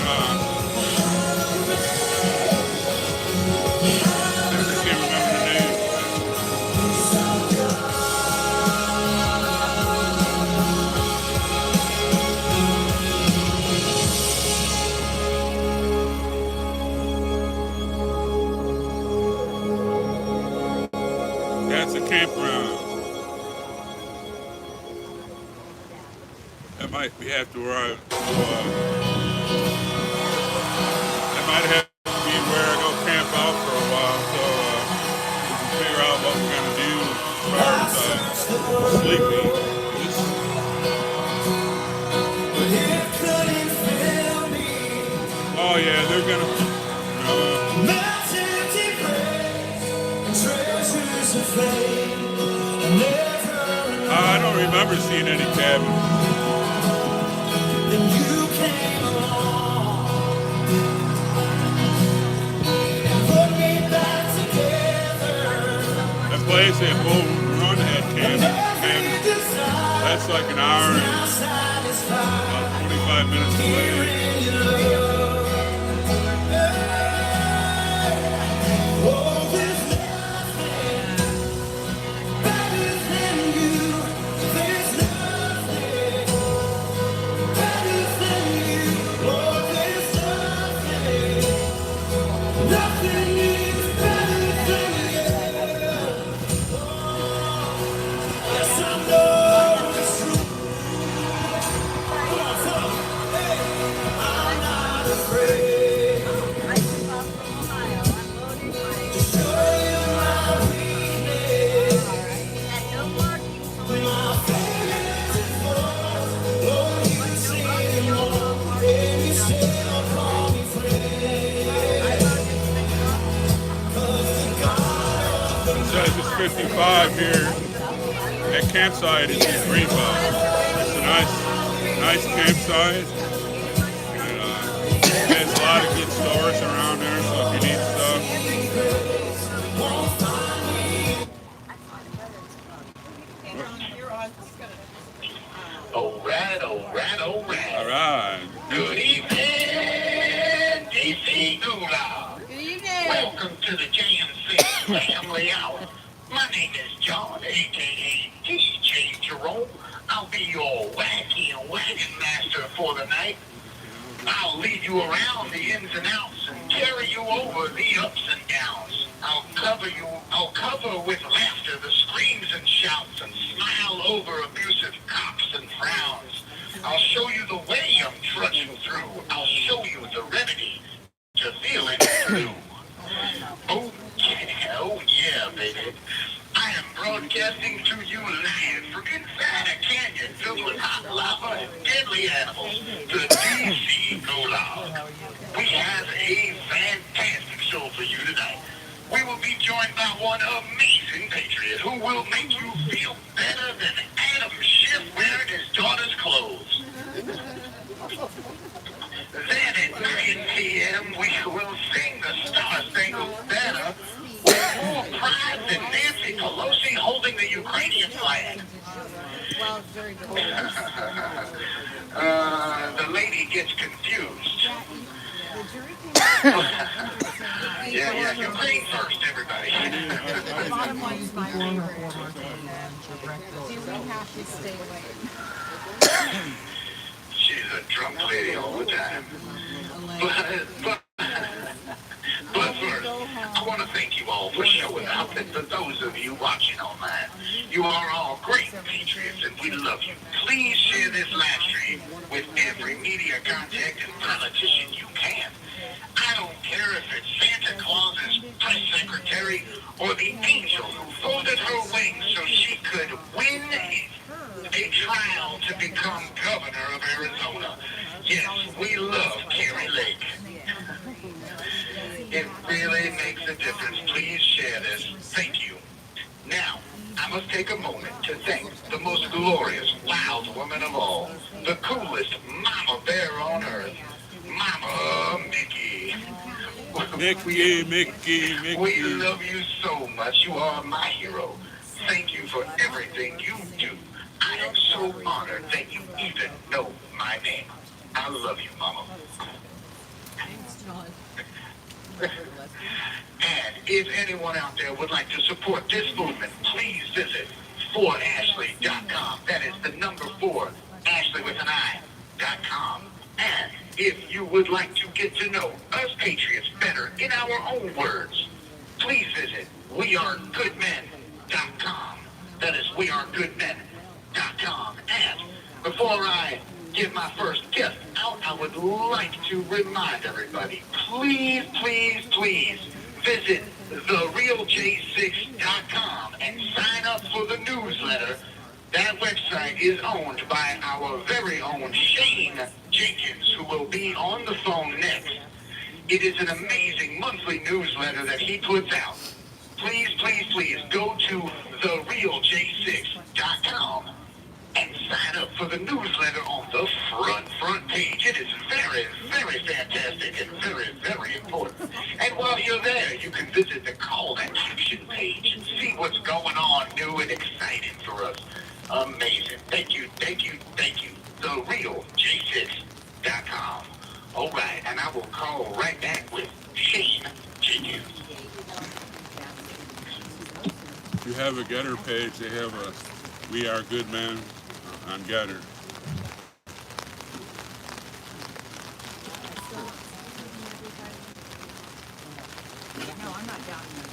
campground. That might be after where I that might have to be where I go camp out for a while, so we can figure out what we're gonna do as far as sleeping. Oh yeah, they're gonna. I don't remember seeing any cabins. That place at Bull Run had cabins. That's like an hour and about 25 minutes away. Says it's 55 here at campsite in Greenbow. It's a nice campsite. And, there's a lot of good stores around there, so if you need stuff. All right. All right. Good evening, DC Gula. Good evening. Welcome to the JMC Family Hour. My name is John, a.k.a. DJ Jerome. I'll be your wacky and wagon master for the night. I'll lead you around the ins and outs and carry you over the ups and downs. I'll cover with laughter the screams and shouts and smile over abusive cops and frowns. I'll show you the way I'm trudging through. I'll do. Oh yeah, baby. I am broadcasting to you live from inside a canyon filled with hot lava and deadly animals, the DC Gulag. We have a fantastic show for you tonight. We will be joined by one amazing patriot who will make you feel better than Adam Schiff wearing his daughter's clothes. Then at 9 p.m. we will sing the Star-Spangled Banner with more pride than Nancy Pelosi holding the Ukrainian flag. Well, it's very cold. The lady gets confused. Yeah, Ukraine first, everybody. The bottom line is my favorite. Do we have to stay away? She's a drunk lady all the time. But first, I want to thank you all for showing up, and for those of you watching online, you are all great patriots, and we love you. Please share this live stream with every media contact and politician you can. I don't care if it's Santa Claus's press secretary or the angel who folded her wings so she could win a trial to become governor of Arizona. Yes, we love Carrie Lake. It really makes a difference. Please share this. Thank you. Now, I must take a moment to thank the most glorious wild woman of all, the coolest mama bear on earth, Mama Mickey. Mickey. We love you so much. You are my hero. Thank you for everything you do. I am so honored that you even know my name. I love you, Mama. Thanks, John. And if anyone out there would like to support this movement, please visit 4ashley.com. That is the number 4, Ashley with an I.com. And if you would like to get to know us patriots better in our own words, please visit wearegoodmen.com. That is wearegoodmen.com. And before I give my first guest out, I would like to remind everybody, please visit therealj6.com and sign up for the newsletter. That website is owned by our very own Shane Jenkins, who will be on the phone next. It is an amazing monthly newsletter that he puts out. Please go to therealj6.com and sign up for the newsletter on the front page. It is very, very fantastic and very, very important. And while you're there, you can visit the call to action page and see what's going on new and exciting for us. Amazing. Thank you. TheRealJ6.com. All right, and I will call right back with Shane Jenkins. If you have a Getter page, they have a We Are Good Men on Getter. No, I'm not down there.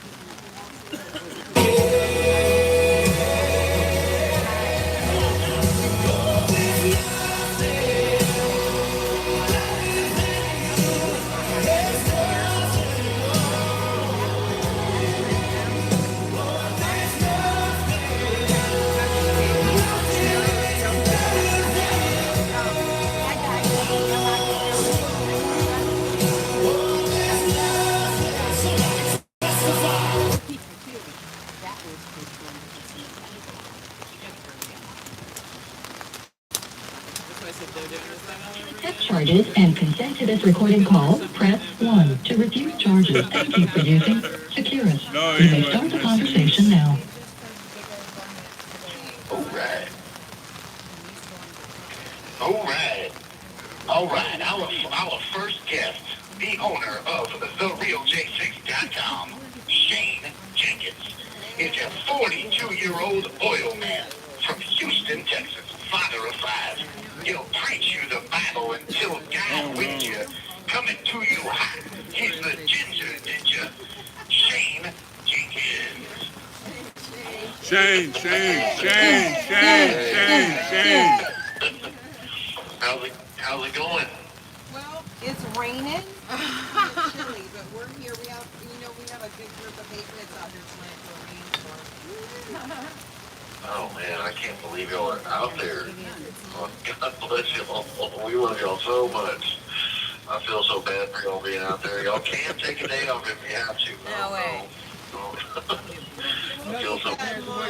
Charges and consent to this recording call, press 1. To refuse charges, thank you for using Securus. No, You may start the conversation now. All right. Our first guest, the owner of TheRealJ6.com, Shane Jenkins, is a 42-year-old oil man from Houston, Texas, father of 5. He'll preach you the Bible until God wins you, coming to you hot. He's the ginger ninja, Shane Jenkins. Shane. How's it going? Well, it's raining. It's chilly, but we're here. We have, we have a big group of patriots out here tonight for a rainstorm. Oh man, I can't believe y'all are out there. Oh, God bless y'all. We love y'all so much. I feel so bad for y'all being out there. Y'all can take a day off if you have to. No way. I feel so bad. Well,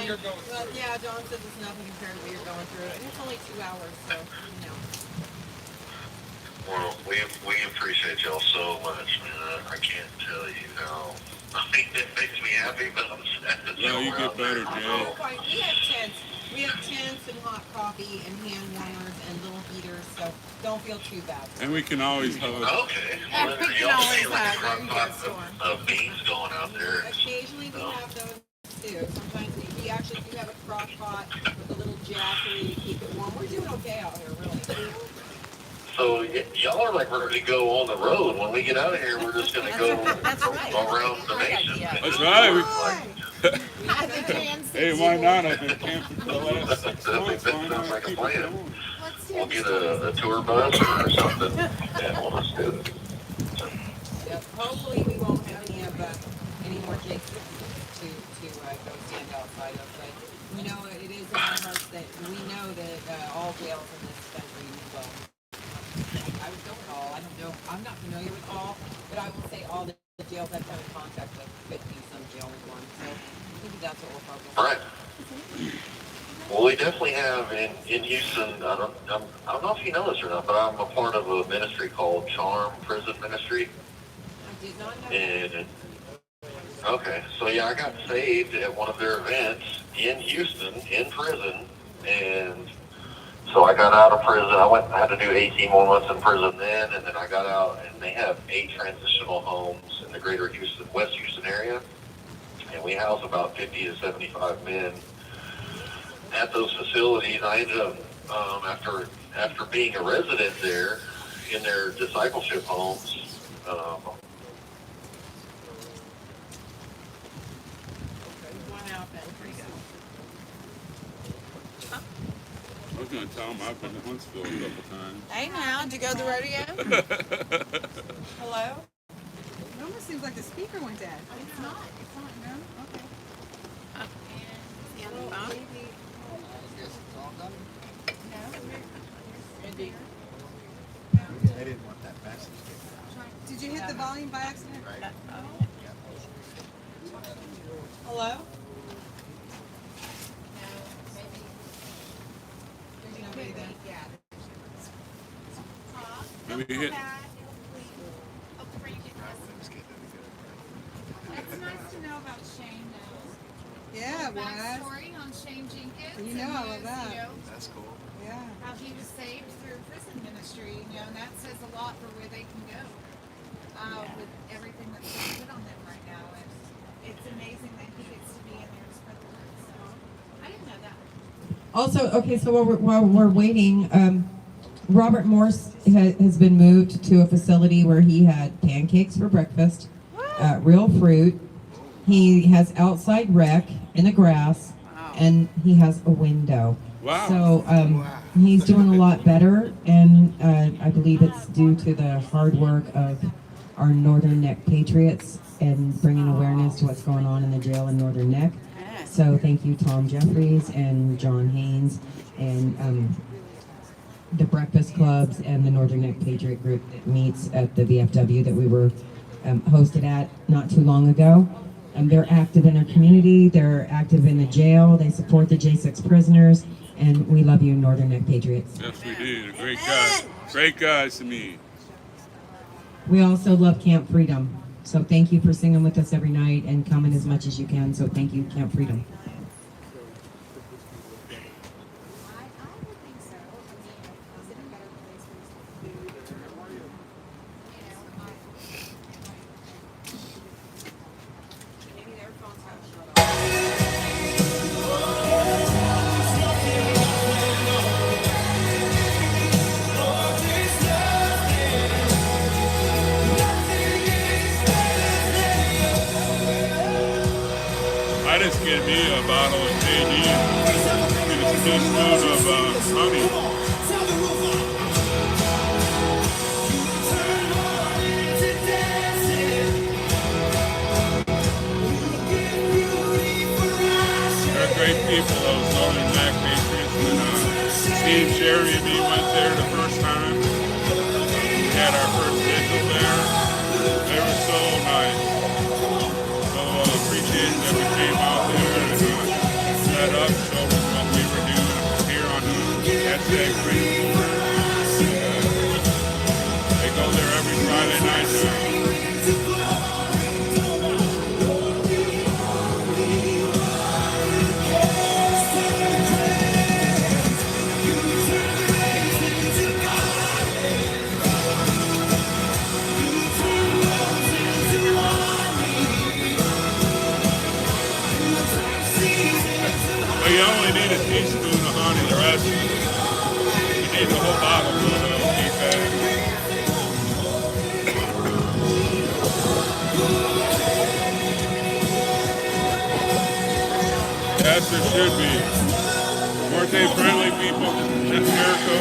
yeah, John says it's nothing compared to what you're going through. And it's only 2 hours, so, Well, we appreciate y'all so much, man. I can't tell you how. I mean, it makes me happy, but I'm sad that No, you get better, Jay. We have tents. We have tents and hot coffee and hand warmers and little heaters, so don't feel too bad. And we can always hug. Okay. Well, we can y'all always see like a have crock pot of beans going out there. Occasionally we have those too. Sometimes we actually do have a crock pot with a little jack for you to keep it warm. We're doing okay out here, really. So y'all are like ready to go on the road. When we get out of here, we're just going to go around the nation. That's right. Hey, why not? I've been camping for the last 6 months. Why Sounds like not a keep it plan. going? We'll get a tour bus or something, and we'll just do it. Yep. Hopefully we won't have any more cases to go stand outside of. But it is in our hearts that we know that all jails in this country will. I would go with all. I don't know. I'm not familiar with all, but I will say all the jails I've come in contact with could be some jail reform. So maybe that's what we're focused on. Right. Well, we definitely have in Houston. I don't know if you know this or not, but I'm a part of a ministry called Charm Prison Ministry. I did not know. And okay, so yeah, I got saved at one of their events in Houston in prison, and so I got out of prison. I had to do 18 more months in prison then, and then I got out, and they have 8 transitional homes in the greater Houston, West Houston area, and we house about 50 to 75 men at those facilities. I ended up, after being a resident there in their discipleship homes, I was going to tell him I've been to Huntsville a couple times. Hey now, did you go to the rodeo? Hello? It almost seems like the speaker went dead. It's not. It's not. No? Okay. I didn't want that message. Did you hit the volume by accident? Right. Hello? Maybe hit. It's nice to know about Shane now. Yeah, The what? backstory on Shane Jenkins. You know and all of his, that. That's cool. Yeah. How he was saved through prison ministry, and that says a lot for where they can go with everything that's being put on them right now. And it's amazing that he gets to be in there to spread the word. So I didn't know that. Also, okay, so while we're waiting, Robert Morse has been moved to a facility where he had pancakes for breakfast, real fruit. He has outside rec in the grass, and he has a window. Wow. So he's doing a lot better, and I believe it's due to the hard work of our Northern Neck Patriots and bringing awareness to what's going on in the jail in Northern Neck. So thank you, Tom Jeffries and John Haynes and the Breakfast Clubs and the Northern Neck Patriot Group that meets at the VFW that we were hosted at not too long ago. They're active in their community, they're active in the jail, they support the J6 prisoners, and we love you, Northern Neck Patriots. Yes, we did. Great guys. Great guys to me. We also love Camp Freedom. So thank you for singing with us every night and coming as much as you can. So thank you, Camp Freedom. I just get me a bottle of JD and a teaspoon of honey. people, those Northern Mac Patriots. And Steve, Sherry, and me went there the first time. We had our first vigil there. They were so nice. So appreciate that we came out there and set up, showed them what we were doing here on hashtag Freedom. They go there every Friday night now. Well, you only need a teaspoon of honey, the rest you need the whole bottle full of tea bag. Yes, there should be. Weren't they friendly people in Jericho?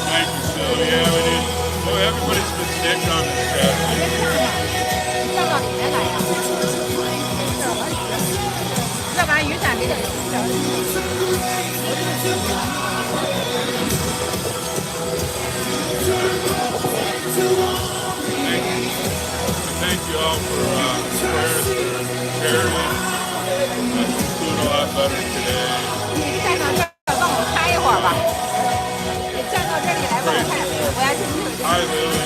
Thank you, Sue. Yeah, we did. Boy, everybody's been sick on this chat. 叫到里面来呀、要不然雨伞给点。 Thank you all for prayers for Sherry. That's doing a lot better today. 你站到这儿帮我拍一会儿吧。你站到这里来帮我拍，我要进去。 Hi, Lily.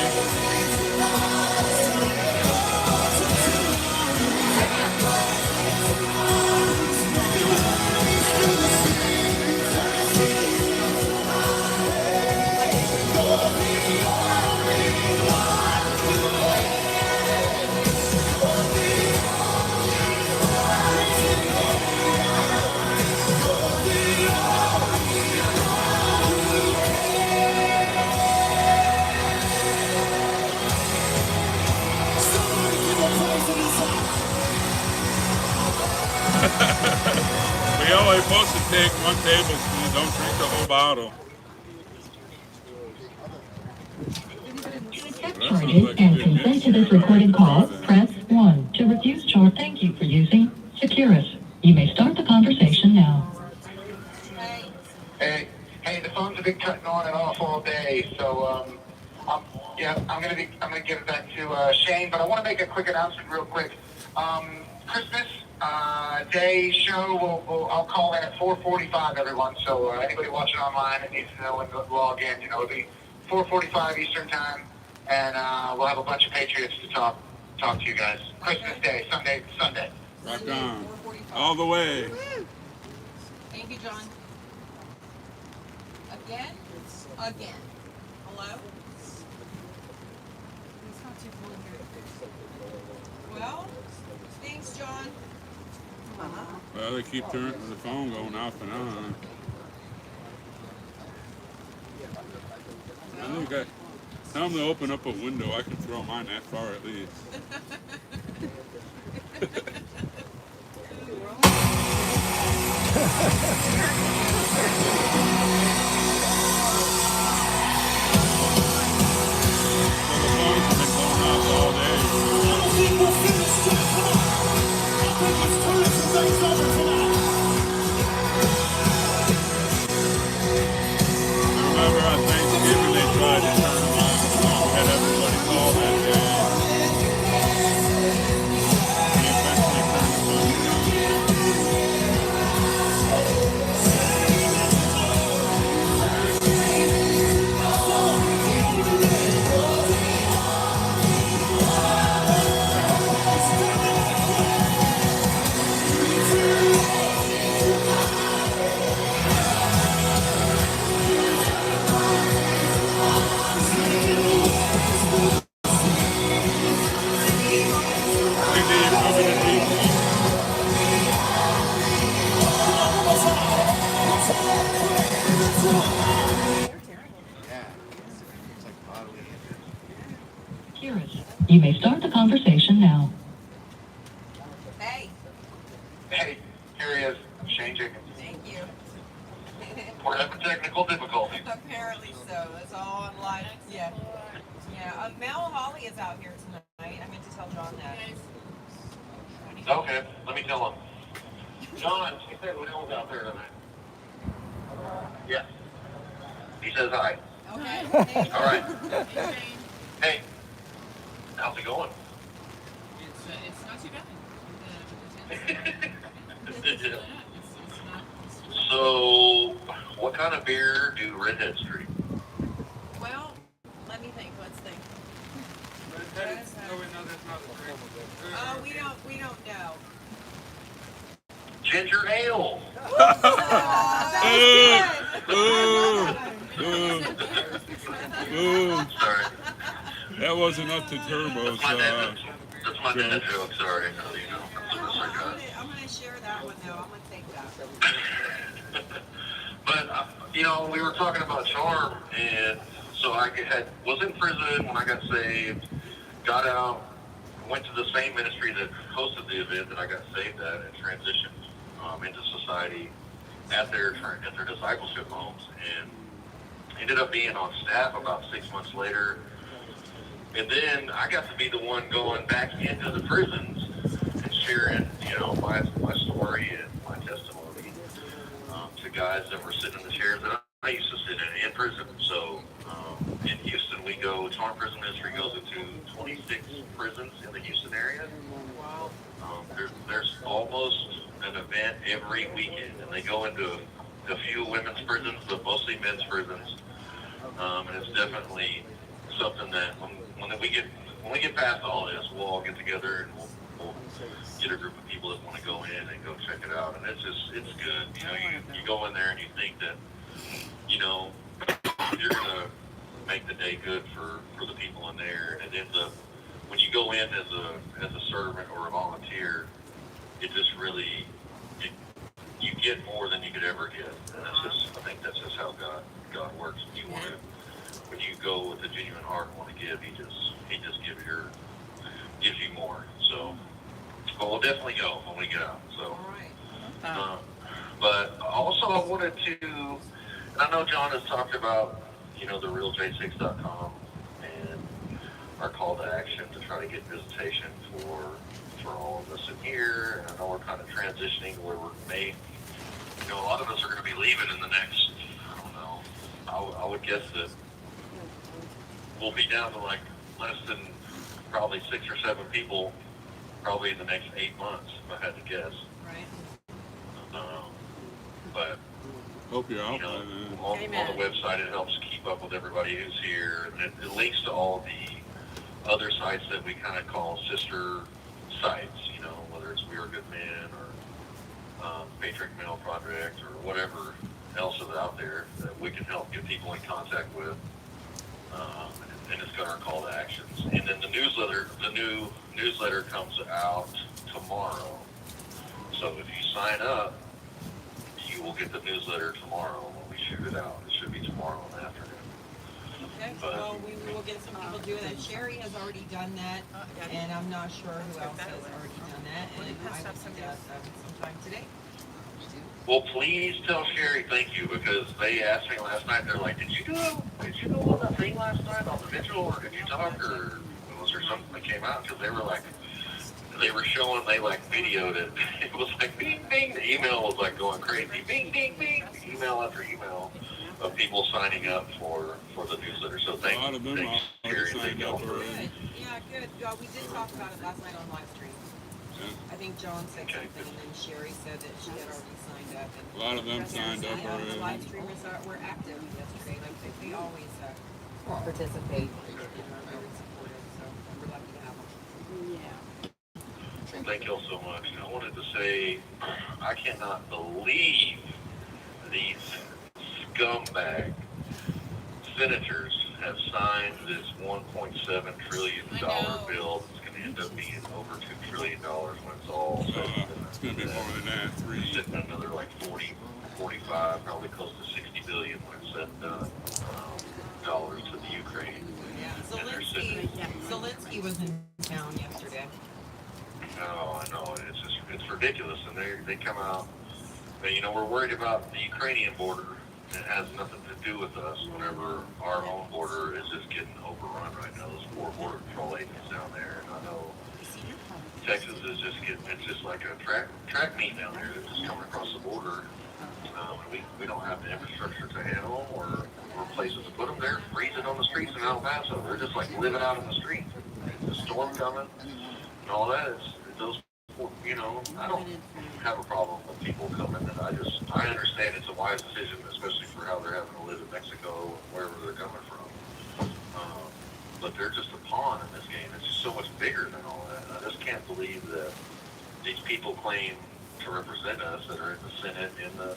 We only supposed to take 1 tablespoon. Don't drink the whole bottle. Charges and consent to this recorded call, press 1. To refuse charge, thank you for using Securus. You may start the conversation now. Hey, the phones have been cutting on and off all day, so I'm gonna give it back to Shane. But I want to make a quick announcement, real quick. Christmas Day show, I'll call in at 4:45, everyone. So anybody watching online that needs to know when to log in, it'll be 4:45 Eastern time, and we'll have a bunch of Patriots to talk to you guys. Christmas Day, Sunday. Rock on. All the way. Woo! Thank you, John. Again? Hello? It's not too cold here. Well, thanks, John. Well, they keep turning the phone going off and on. I think tell them to open up a window. I can throw mine that far at least. Remember on Thanksgiving they tried to turn them on. Had everybody call that day. They eventually turned them on. You may start the conversation now. Hey, Hey, here he is, Shane Jenkins. thank you. We're having technical difficulties. Apparently so. It's all on live. Yeah. Yeah. Mel Holly is out here tonight. I meant to tell John that. Okay, let me tell him. John, he said Mel's out there tonight. Yes. He says hi. Okay. All right. Hey, how's it going? It's not too bad. So, what kind of beer do redheads drink? Well, let me think. Let's think. We don't know. Ginger ale. Sorry. That wasn't up to Turbo, so That's my dad joke, sorry. You know, I'm gonna share that one though. I'm gonna take that. But, you know, we were talking about charm, and so I was in prison when I got saved, got out, went to the same ministry that hosted the event that I got saved at, and transitioned into society at their discipleship homes, and ended up being on staff about 6 months later. And then I got to be the one going back into the prisons and sharing, you know, my story and my testimony to guys that were sitting in the chairs that I used to sit in prison. So in Houston, Charm Prison Ministry goes into 26 prisons in the Houston area. There's almost an event every weekend, and they go into a few women's prisons, but mostly men's prisons. And it's definitely something that when we get past all this, we'll all get together and we'll get a group of people that want to go in and go check it out. And it's good. You know, you go in there and you think that, you know, you're gonna make the day good for the people in there, and it ends up when you go in as a servant or a volunteer, it just really you get more than you could ever get. And I think that's just how God works. When you go with a genuine heart and want to give, he just gives you more. So, but we'll definitely go when we get out. So, but also I wanted to, and I know John has talked about, you know, the realj6.com and our call to action to try to get visitation for all of us in here. And I know we're kind of transitioning where you know, a lot of us are going to be leaving in the next, I don't know, I would guess that we'll be down to like less than probably 6 or 7 people probably in the next 8 months, if I had to guess. Right. But hope you're out. You know, on the website, it helps keep up with everybody who's here, and it links to all the other sites that we kind of call sister sites. You know, whether it's We Are Good Men or Patriot Mail Project or whatever else is out there that we can help get people in contact with. And it's got our call to actions. And then the new newsletter comes out tomorrow. So if you sign up, you will get the newsletter tomorrow when we shoot it out. It should be tomorrow in the afternoon. Okay, well, we will get some people doing that. Sherry has already done that, and I'm not sure who else has already done that, and I will do that sometime today. Well, please tell Sherry thank you, because they asked me last night. They're like, "Did you go on that thing last night on the vigil, or did you talk, or was there something that came out?" Because they were showing, they like videoed it. It was like bing bing. The email was like going crazy. Bing bing bing. Email after email of people signing up for the newsletter. So thank you, Sherry. Thank you all for it. Yeah, good. We did talk about it last night on live stream. I think John said something, and then Sherry said that she had already signed up. And a lot of them signed up already. The live streamers were active yesterday. Like they always participate and are very supportive. So we're lucky to have them. Well, thank you all so much. I wanted to say, I cannot believe these scumbag senators have signed this $1.7 trillion bill. It's going to end up being over $2 trillion when it's all said and done. It's going to be more than that. Sitting another like 40, 45, probably close to 60 billion when it's said and done, dollars to the Ukraine. Yeah, Zelensky He was in town yesterday. No, I know. It's ridiculous. And they come out, and, you know, we're worried about the Ukrainian border. It has nothing to do with us whenever our own border is just getting overrun right now. Those 4 border patrol agents down there. And I know Texas is just it's just like a track meet down there. They're just coming across the border. We don't have the infrastructure to handle them or places to put them. They're freezing on the streets in El Paso. They're just like living out in the streets. The storm coming and all that. Those, you know, I don't have a problem with people coming. And I understand it's a wise decision, especially for how they're having to live in Mexico and wherever they're coming from. But they're just a pawn in this game. It's just so much bigger than all that. I just can't believe that these people claim to represent us that are in the Senate and the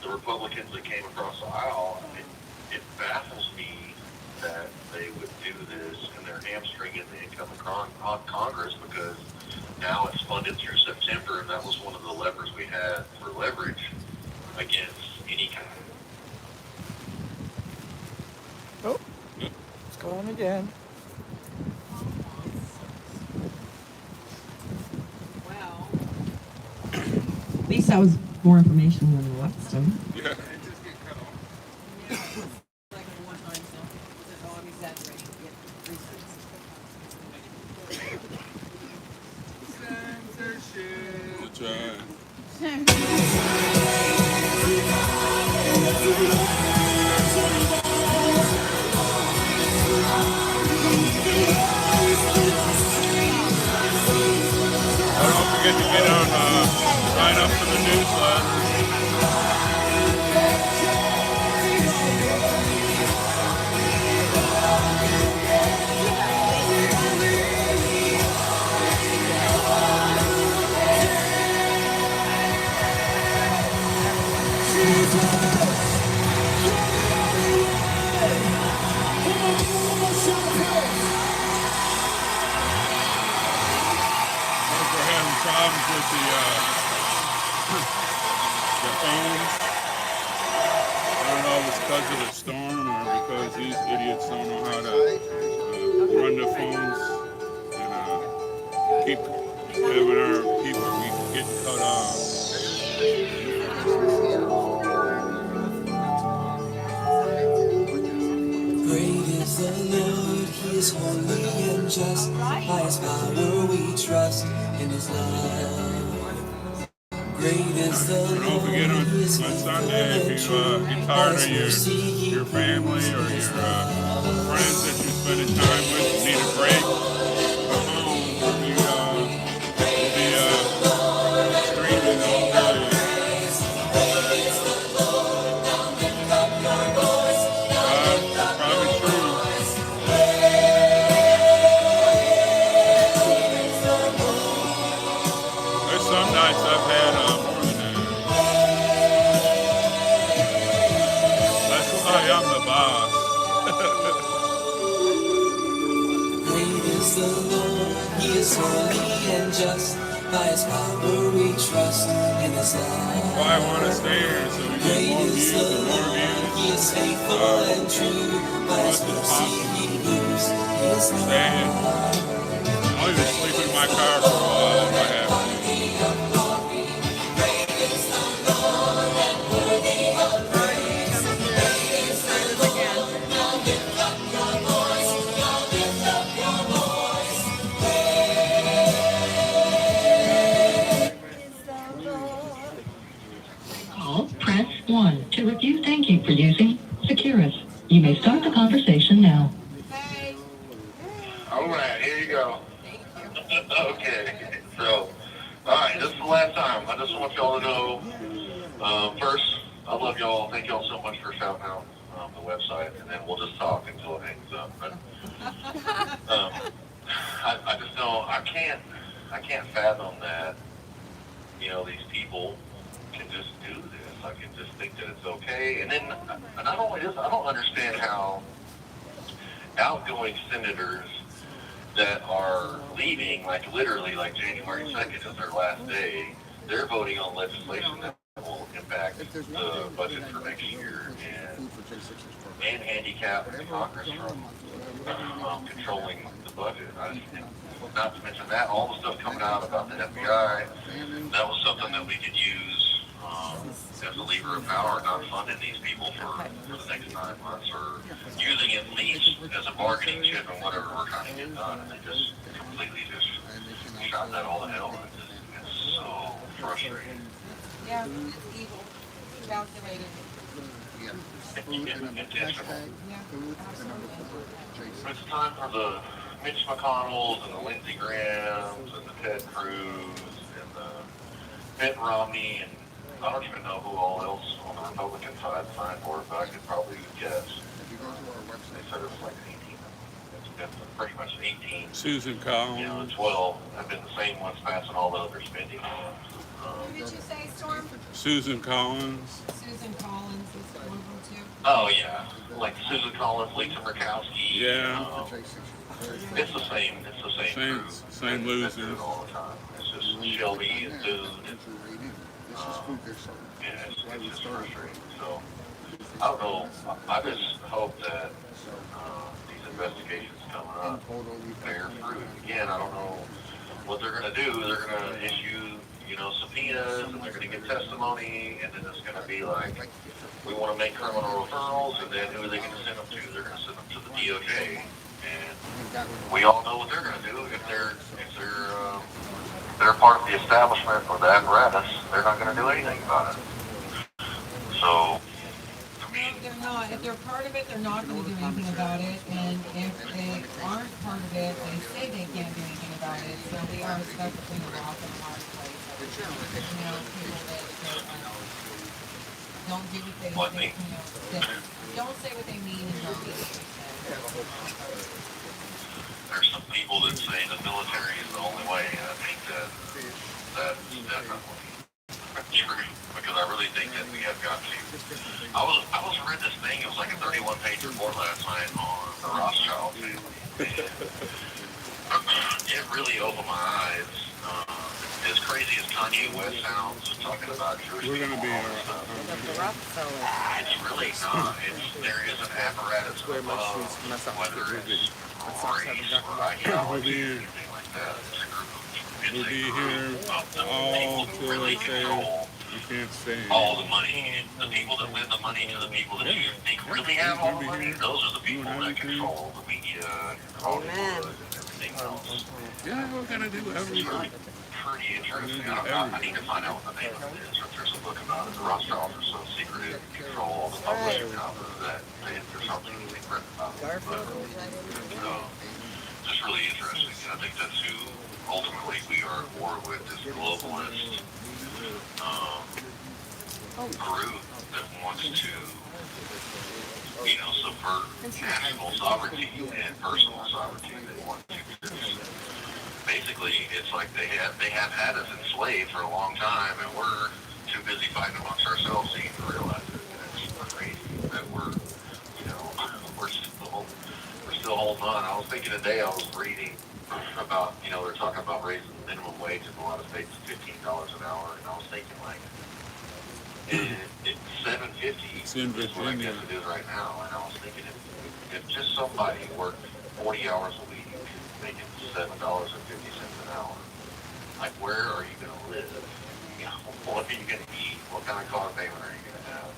Republicans that came across the aisle. It baffles me that they would do this and they're hamstringing the income on Congress because now it's funded through September, and that was one of the levers we had for leverage against any kind of... Oh, it's going again. Well, at least that was more information than the last time. Yeah. Like a one-time thing. Oh, I'm exaggerating. Yeah, 3 cents. That's right. Don't forget to get on, sign up for the newsletter. We're having problems with the phones. I don't know if it's because of the storm or because these idiots don't know how to run the phones and keep having our people getting cut off. Great is the Lord, He is holy and just. By His power we trust in His love. Great is the Lord, Don't forget on Sunday, if you get tired of your family or your friends that you're spending time with, need a break, come home. We'll be streaming all day. Probably true. There's some nights I've had more than that. That's why I'm the boss. Great is the Lord, He is holy and just. By His power we trust in His love. Why I want to stay here so we get more views and more views. He is faithful and true. By His mercy He moves His love. I'll even sleep in my car for a while if I have to. Press 1 to review. Thank you for using Securus. You may start the conversation now. All right, here you go. Okay, so, all right, this is the last time. I just want y'all to know, first, I love y'all. Thank y'all so much for shouting out the website, and then we'll just talk until it hangs up. But I just know I can't fathom that, you know, these people can just do this. I can just think that it's okay. And then, not only this, I don't understand how outgoing senators that are leaving, like literally like January 2nd is their last day, they're voting on legislation that will impact the budget for next year and handicap Congress from controlling the budget. Not to mention that, all the stuff coming out about the FBI, that was something that we could use as a lever of power, not funding these people for the next 9 months, or using it at least as a bargaining chip in whatever we're trying to get done. And they just completely shot that all to hell. It's so frustrating. Yeah, it's evil. Calculated. Intentional. Yeah, absolutely. It's time for the Mitch McConnells and the Lindsey Grahams and the Ted Cruz and the Mitt Romney, and I don't even know who all else on the Republican side signed for it, but I could probably guess. They said it was like 18. It's been pretty much 18. Susan Collins. You know, the 12 have been the same ones passing all the other spending. Who did you say, Storm? Susan Collins. Susan Collins is one of them too. Oh yeah, like Susan Collins, Lisa Murkowski. Yeah. It's the same. It's the same crew. Same losers. All the time. It's just Shelby and Boone. Yeah, it's just frustrating. So I don't know. I just hope that these investigations coming up bear fruit. Again, I don't know what they're going to do. They're going to issue, subpoenas, and they're going to get testimony, and then it's going to be like, we want to make criminal referrals, and then who are they going to send them to? They're going to send them to the DOJ, and we all know what they're going to do. If they're part of the establishment or the apparatus, they're not going to do anything about it. So, they're not. If they're part of it, they're not going to do anything about it. And if they aren't part of it, they say they can't do anything about it. So we are stuck between a rock and a hard place. People that don't do what they that don't say what they mean and don't mean what they say. There's some people that say the military is the only way, and I think that's definitely true, because I really think that we have got to. I was read this thing. It was like a 31-page report last night on the Rothschild family. It really opened my eyes. As crazy as Kanye West sounds, talking about Jewish people and all this stuff, it's really not. There is an apparatus above, whether it's race or ideology, anything like that. It's a group of people who really control all the money. The people that lend the money to the people that you think really have all the money, those are the people that control the media and Hollywood and everything else. Yeah, we're going to do everything. Pretty interesting. I need to find out what the name of it is. If there's a book about it, the Rothschilds are so secretive and control all the publishing houses that there's something you think written about it. Just really interesting. I think that's who ultimately we are at war with, this globalist group that wants to, subvert national sovereignty and personal sovereignty. They want to basically, it's like they have had us enslaved for a long time, and we're too busy fighting amongst ourselves to even realize it. And it's crazy that we're still holding on. I was thinking today, I was reading about, they're talking about raising the minimum wage in a lot of states to $15 an hour, and I was thinking it's $7.50 is what I guess it is right now, and I was thinking if just somebody worked 40 hours a week, making $7.50 an hour. Like, where are you going to live? What are you going to eat? What kind of car payment are you going to have?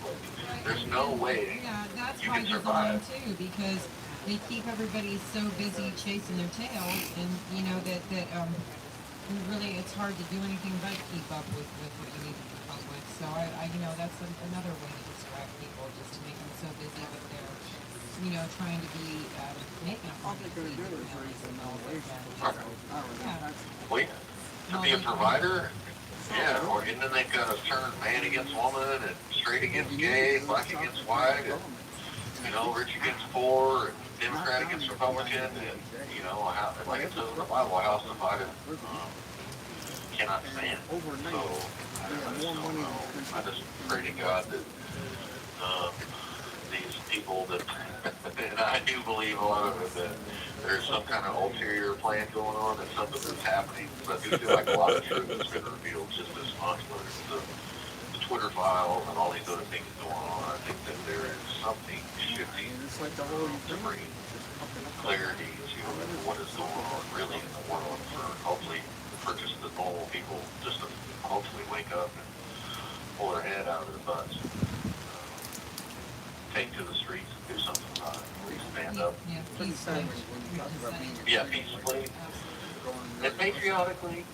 There's no way you can survive. Too, because they keep everybody so busy chasing their tails, and that really it's hard to do anything but keep up with what you need to keep up with. So I that's another way to distract people, just to make them so busy with their trying to be making all the good and all that. Wait, to be a provider? Yeah, and then they've got us turn man against woman, and straight against gay, black against white, and rich against poor, and Democrat against Republican, and like it says in the Bible, a house divided cannot stand. So I just pray to God that these people that, and I do believe a lot of it, that there's some kind of ulterior plan going on, and something that's happening. But I do feel like a lot of truth has been revealed just this month. The Twitter files and all these other things going on, I think that there is something shifting to bring clarity to what is going on really in the world for hopefully for just the normal people just to hopefully wake up and pull their head out of their butts. Take to the streets and do something about it. Please stand up. Yeah, peacefully. Yeah, peacefully. And patriotically.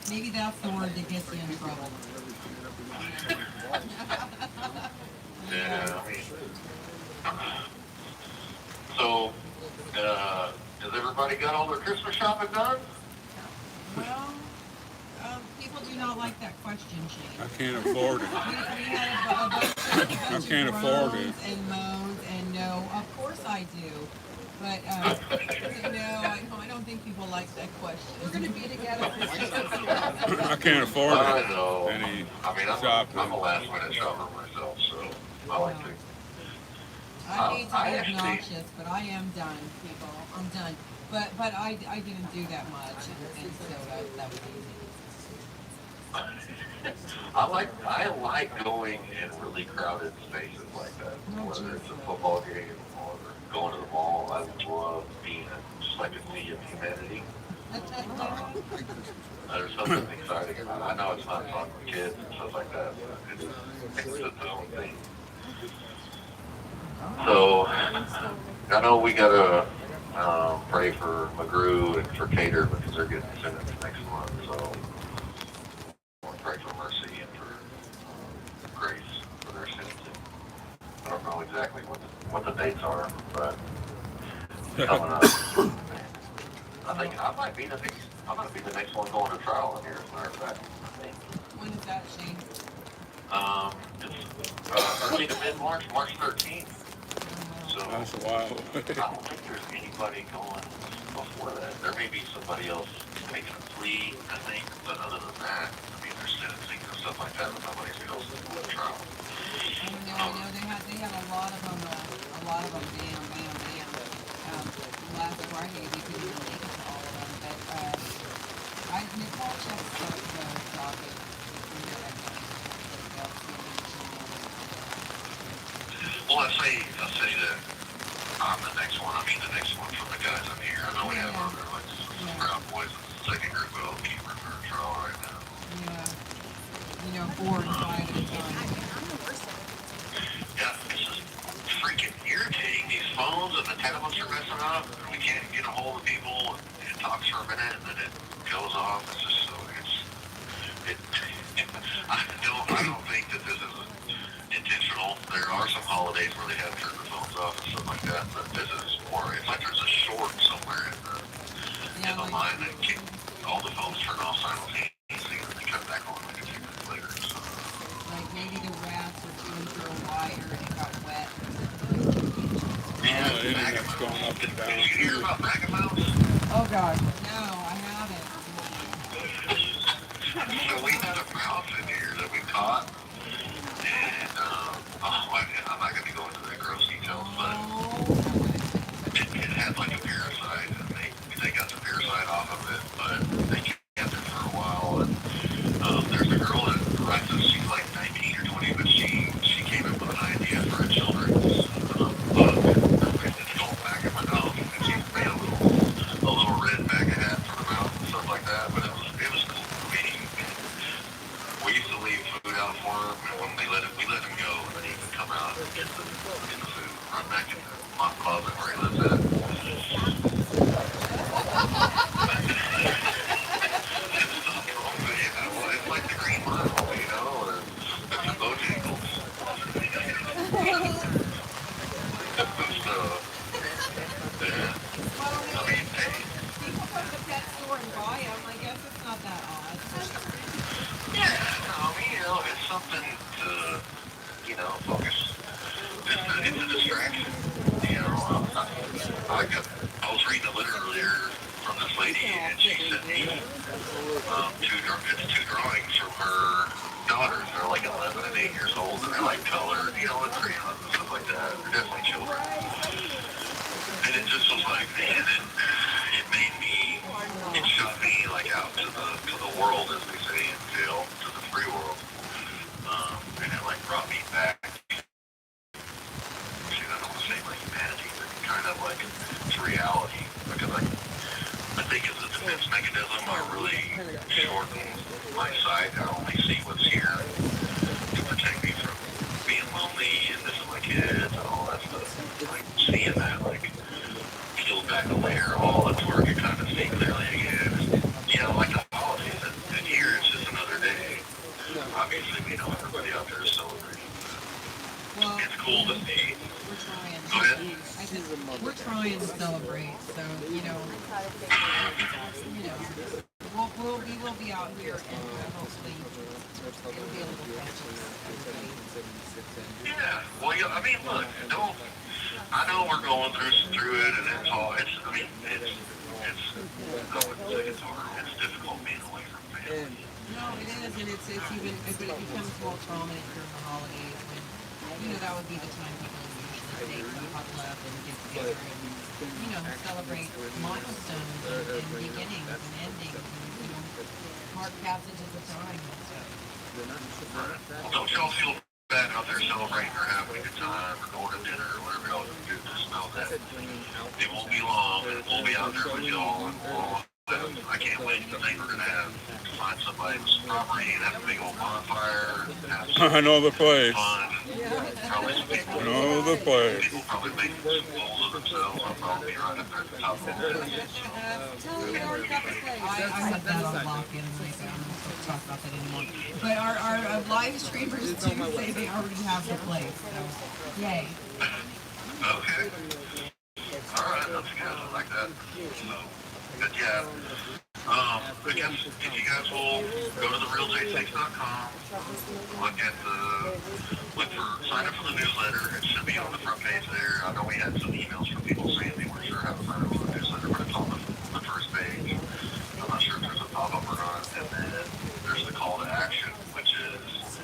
Maybe that's the word that gets you in trouble. Yeah, I mean, so, has everybody got all their Christmas shopping done? Well, people do not like that question, Shane. I can't afford it. We had a bunch I can't afford it. and moans and no, of course I do. But, no, I don't think people like that question. We're going to be together for Christmas. I can't afford it. I know. Any I'm a last minute shopper myself, so I like to. I hate to be obnoxious, but I am done, people. I'm done. But I didn't do that much, and so that was easy. I like going in really crowded spaces like that, whether it's a football game or going to the mall. I love being just like a sea of humanity. There's something exciting about it. I know it's not fun for kids and stuff like that, but it's its own thing. So, I know we gotta pray for McGrew and for Cater because they're getting sentenced next month, so we'll pray for mercy and for grace for their sentencing. I don't know exactly what the dates are, but coming up. I think I might be the next. I'm gonna be the next one going to trial in here, as a matter of fact. I think. When is that, Shane? It's early to mid-March, March 13th. So That's a while. I don't think there's anybody going before that. There may be somebody else making a plea, I think, but other than that, I mean, there's sentencing and stuff like that, but nobody else is going to trial. I know they had a lot of them, bam. Last Friday we couldn't even make it to all of them, but Nicole checked the docket. Well, I say that I'm the next one. I mean, the next one from the guys up here. I know we have other, like, Proud Boys in the second group, but I'll keep them for trial right now. Yeah. 4 and 5 at a time. Yeah, it's just freaking irritating. These phones and the tablets are messing up, and we can't get a hold of people, and it talks for a minute, and then it goes off. It's just so, I don't think that this is intentional. There are some holidays where they have turned the phones off and stuff like that, but this is more, it's like there's a short somewhere in the line that all the phones turn off simultaneously, and they come back on like a few minutes later. So. Like maybe the rats were chewing through a wire and it got wet. Yeah, the internet's going up and down. Did you hear about Magamounts? Oh God, no, I haven't. So we had a mouse in here that we caught, and I'm not going to go into the gross details, but it had like a parasite, and they got the parasite off of it, but they kept it for a while, and there's a girl that writes us, she's like 19 or 20, but she came up with an idea for a children's book. It's called Back of My Mouth, and she made a little red bag of hat for the mouth and stuff like that, but it was cool. We used to leave food out for them, and when we let him go, and then he would come out and get the food, run back in my closet where he lives at. It's like the Green Mile, or the Bojangles. So, yeah. I mean, hey. People come to the pet store and buy them. I guess it's not that odd. Yeah, no, I mean, it's something to, focus. It's a distraction. I was reading a letter earlier from this lady, and she sent me two drawings from her daughters. They're like 11 and 8 years old, and they're like colored, with crayons and stuff like that. They're definitely children. And it just was like, man, it made me, it shot me like out to the world, as they say in jail, to the free world. my sight. I only see what's here to protect me from being lonely and missing my kids and all that stuff. Like seeing that, like peels back a layer. All that's where I can kind of see clearly again. Yeah, like the holidays, and here it's just another day. Obviously, we know everybody out there is celebrating. Well, It's cool to see. we're trying. Go ahead. I said we're trying to celebrate. So we will be out here, and hopefully it'll be a little precious. Yeah. Well, yeah, I mean, look, don't. I know we're going through it, and it's all. I wouldn't say it's hard. It's difficult being away from family. No, it is, and it's even it becomes more prominent during the holidays when that would be the time people usually take the huddle up and get together and celebrate milestones and beginnings and endings and mark passages of time and stuff. Well, don't y'all feel bad out there celebrating or having a good time or going to dinner or whatever y'all do. Just know that it won't be long. We'll be out there with y'all, and I can't wait. I think we're gonna have to find somebody's property and have a big old bonfire. I know the place. Probably some people. I know the place. People probably make some fools of themselves. I'll probably be right up there at the top of the list. I have that on lock-in, and I don't talk about that anymore. But our live streamers do say they already have the place, so yay. Okay. All right, that's good. I like that. So, but yeah, I guess if you guys will go to therealj6.com, sign up for the newsletter. It should be on the front page there. I know we had some emails from people saying they weren't sure how to sign up for the newsletter, but it's on the first page. I'm not sure if there's a pop-up or not. And then there's the call to action, which is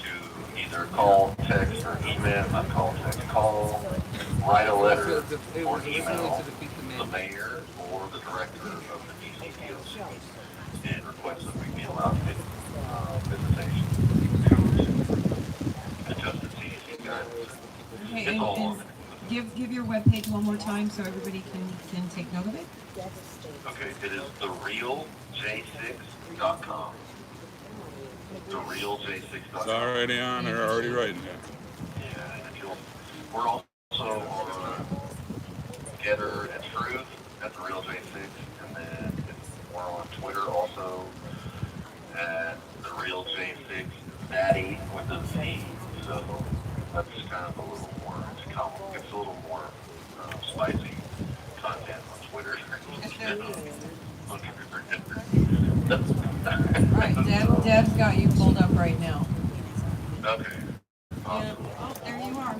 to either call, text, or email. Not call, text, call, write a letter, or email the mayor or the director of the DC DOC and request that we be allowed visitation, adjusted CDC guidance. Okay, It's all on and give your webpage one more time so everybody can take note of it. Okay, it is therealj6.com. Therealj6.com. It's already on. They're already writing it. Yeah, and we're also on Getter and Truth at therealj6, and then we're on Twitter also at therealj6 Natty with a Z. So that's kind of a little more. It's a little more spicy content on Twitter. Alright, Deb's got you pulled up right now. Okay. Awesome. Yeah. Oh, there you are.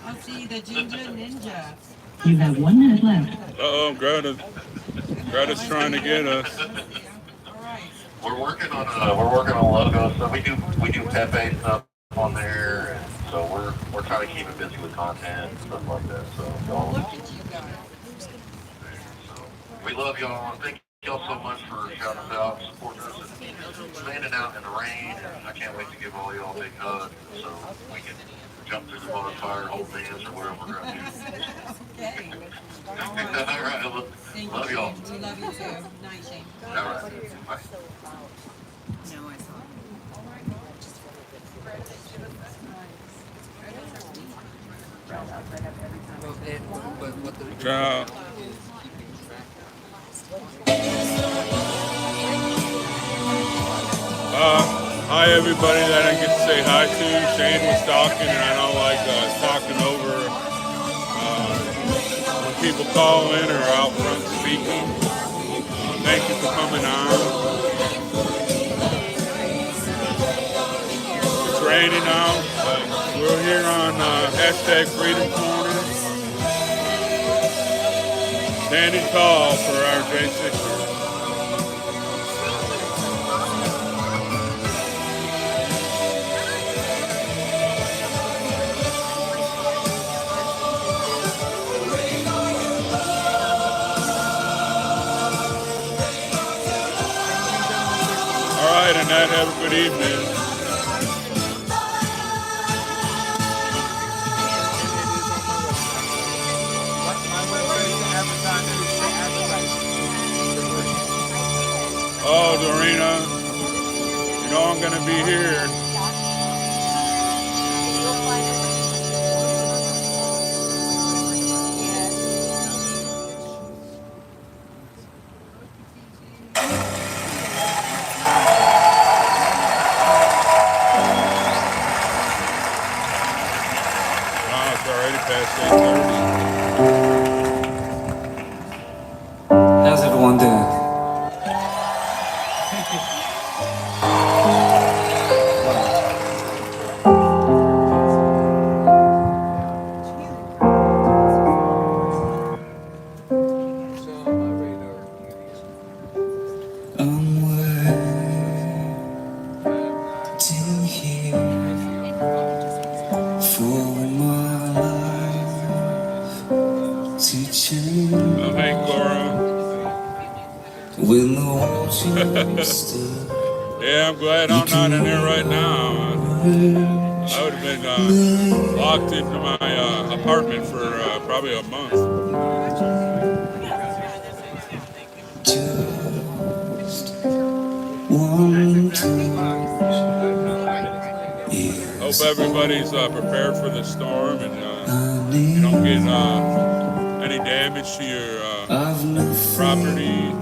I see the Ginger Ninja. You have 1 minute left. Uh-oh, Greta's trying to get us. We're working on logos. So we do Pepe stuff on there, and so we're trying to keep it busy with content and stuff like that. So Look at you guys. we love y'all. Thank y'all so much for shouting us out, supporting us, and standing out in the rain. And I can't wait to give all y'all a big hug so we can jump through the bonfire, hold hands, or whatever we're gonna do. Okay. All right. Thank Love you, y'all. Shane. We love you too. Night, Shane. All right. Bye. No, I saw Ciao. Hi everybody that I get to say hi to. Shane was talking and I don't like talking over when people call in or out front speaking. Thank you for coming on. It's raining out, but we're here on hashtag Freedom Corner. Standing tall for our J6ers. All right, Annette, have a good evening. Oh, Dorina. know I'm gonna be here. Wow, it's already past 8:30. How's everyone doing? I'm waiting here for my life to change. Oh, hey, Cora. When the waters stir. Yeah, I'm glad I'm not in there right now. I would have been locked into my apartment for probably a month. Hope everybody's prepared for the storm and you don't get any damage to your property.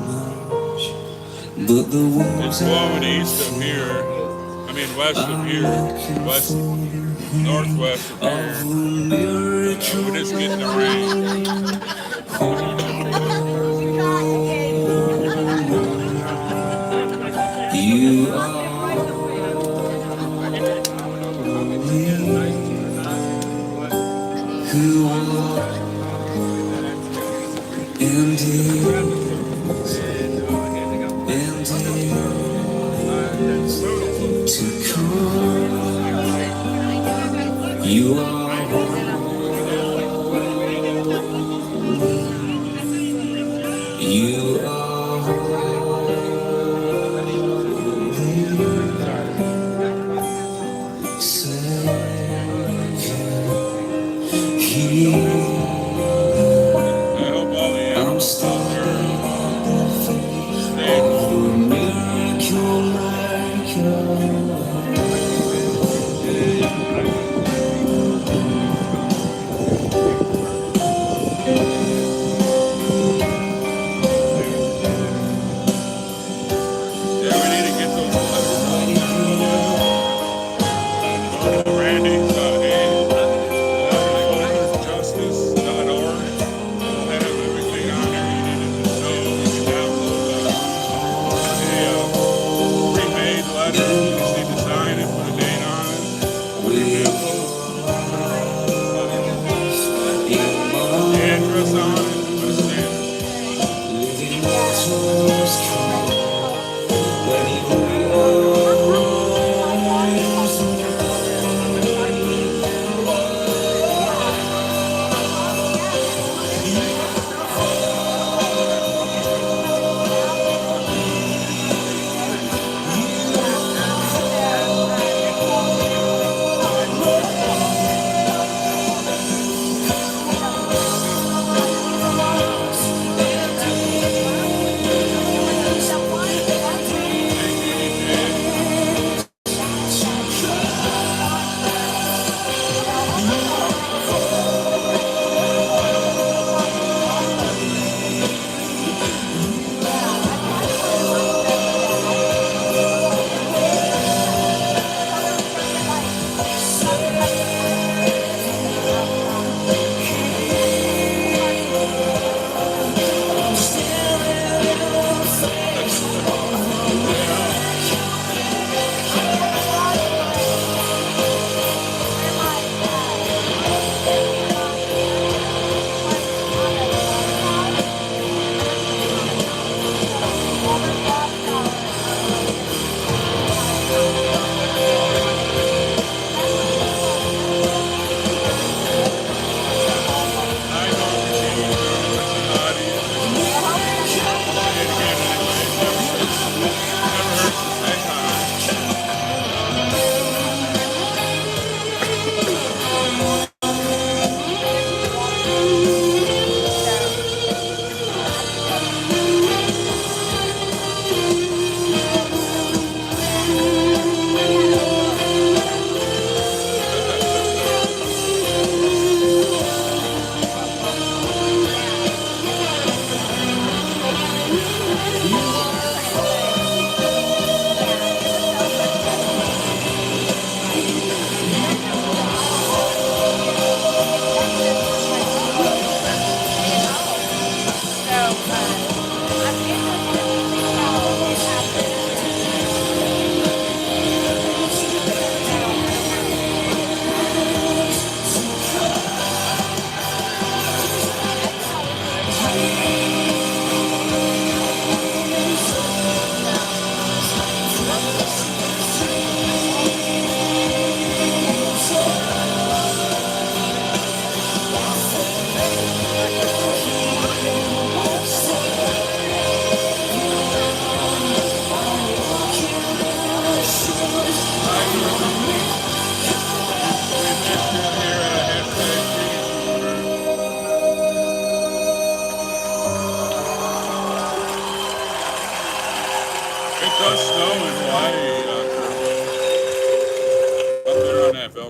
It's blowing east of here. I mean west of here. West, northwest of here. We're just getting the rain. You are who are and is to come. You are you are I'm starting of a miracle like yours.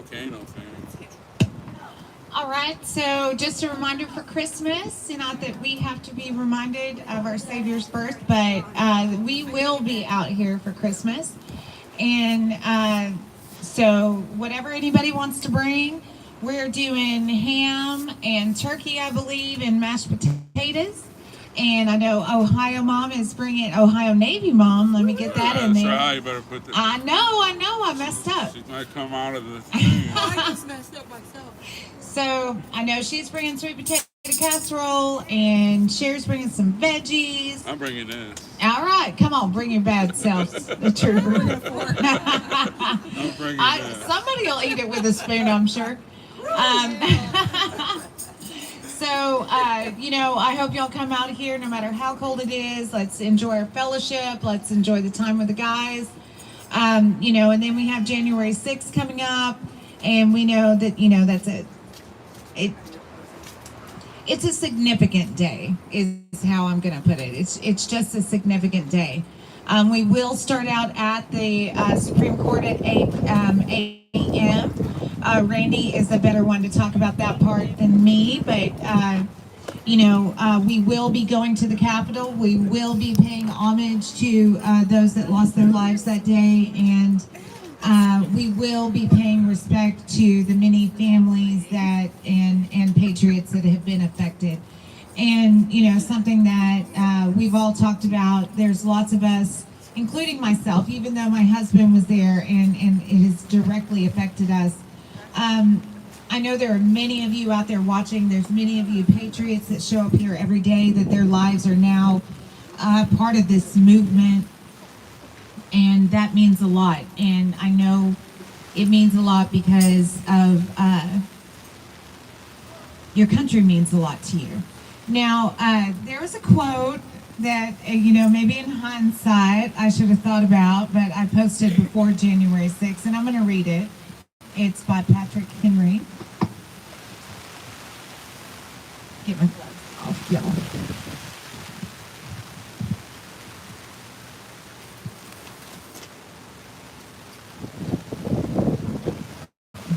volcano fan. All right, so just a reminder for Christmas, not that we have to be reminded of our Savior's birth, but we will be out here for Christmas. And so whatever anybody wants to bring, we're doing ham and turkey, I believe, and mashed potatoes. And I know Ohio Mom is bringing, Ohio Navy Mom, let me get that in there. That's right, you better put that. I know, I messed up. She might come out of the thing. I just messed up myself. So I know she's bringing sweet potato casserole, and Cher's bringing some veggies. I'm bringing this. All right, come on, bring your bad selves. The trooper. I'm bringing that. Somebody will eat it with a spoon, I'm sure. So, I hope y'all come out here no matter how cold it is. Let's enjoy our fellowship. Let's enjoy the time with the guys. And then we have January 6th coming up, and we know that, that's it's a significant day is how I'm going to put it. It's just a significant day. We will start out at the Supreme Court at 8 a.m. Randy is a better one to talk about that part than me, but we will be going to the Capitol. We will be paying homage to those that lost their lives that day, and we will be paying respect to the many families that and patriots that have been affected. And something that we've all talked about. There's lots of us, including myself, even though my husband was there, and it has directly affected us. I know there are many of you out there watching. There's many of you patriots that show up here every day, that their lives are now part of this movement, and that means a lot. And I know it means a lot because of your country means a lot to you. Now, there was a quote that, maybe in hindsight I should have thought about, but I posted before January 6th, and I'm going to read it. It's by Patrick Henry. Get my gloves off, y'all.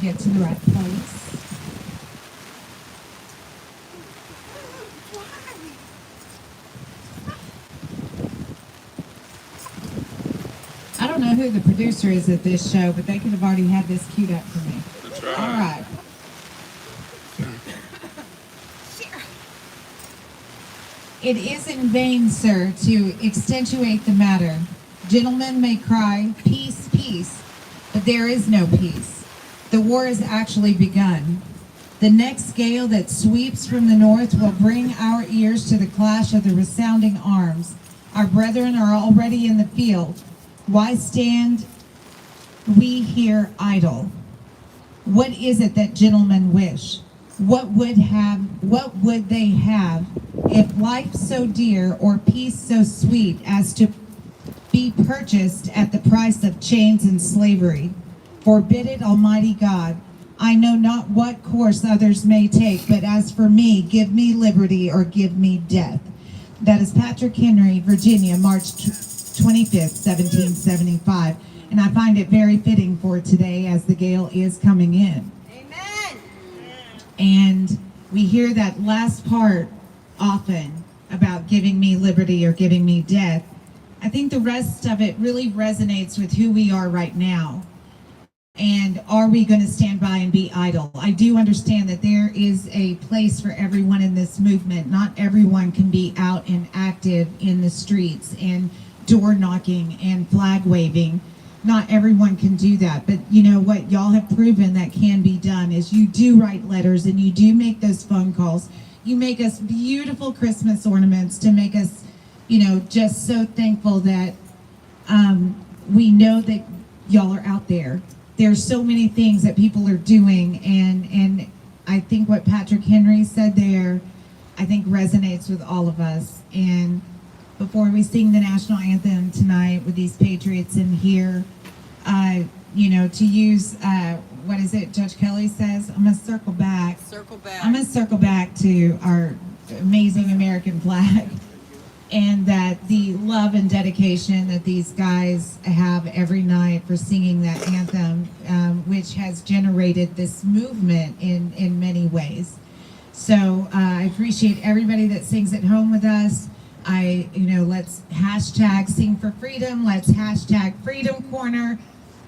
Get to the right place. I don't know who the producer is at this show, but they could have already had this queued up for me. That's right. All right. It is in vain, sir, to accentuate the matter. Gentlemen may cry, peace, peace, but there is no peace. The war has actually begun. The next gale that sweeps from the north will bring our ears to the clash of the resounding arms. Our brethren are already in the field. Why stand we here idle? What is it that gentlemen wish? What would they have if life so dear or peace so sweet as to be purchased at the price of chains and slavery? Forbid it, Almighty God. I know not what course others may take, but as for me, give me liberty or give me death. That is Patrick Henry, Virginia, March 25th, 1775. And I find it very fitting for today as the gale is coming in. Amen. And we hear that last part often about giving me liberty or giving me death. I think the rest of it really resonates with who we are right now. And are we going to stand by and be idle? I do understand that there is a place for everyone in this movement. Not everyone can be out and active in the streets and door knocking and flag waving. Not everyone can do that. But you know what y'all have proven that can be done is you do write letters and you do make those phone calls. You make us beautiful Christmas ornaments to make us, just so thankful that we know that y'all are out there. There's so many things that people are doing, and I think what Patrick Henry said there, I think resonates with all of us. And before we sing the national anthem tonight with these patriots in here, to use, what is it Judge Kelly says? I'm going to circle back. Circle back. I'm going to circle back to our amazing American flag, and that the love and dedication that these guys have every night for singing that anthem. which has generated this movement in many ways. So I appreciate everybody that sings at home with us. Let's hashtag Sing for Freedom. Let's hashtag Freedom Corner.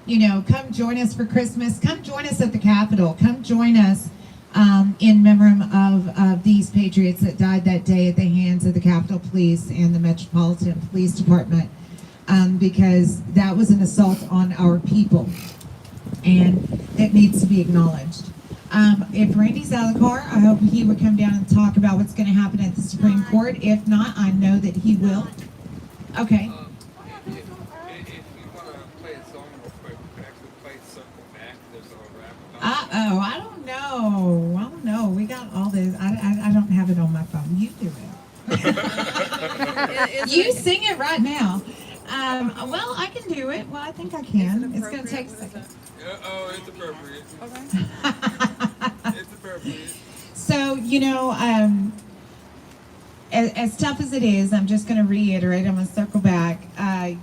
Come join us for Christmas. Come join us at the Capitol. Come join us in memoriam of these patriots that died that day at the hands of the Capitol Police and the Metropolitan Police Department, because that was an assault on our people, and it needs to be acknowledged. If Randy's out of the car, I hope he would come down and talk about what's going to happen at the Supreme Court. If not, I know that he will. Okay. If you want to play a song real quick, we can actually play Circle Back. There's a rap. I don't know. We got all this. I don't have it on my phone. You do it. You sing it right now. Well, I can do it. Well, I think I can. It's going to take a second. It's appropriate. Okay. It's appropriate. So, as tough as it is, I'm just going to reiterate, I'm going to circle back.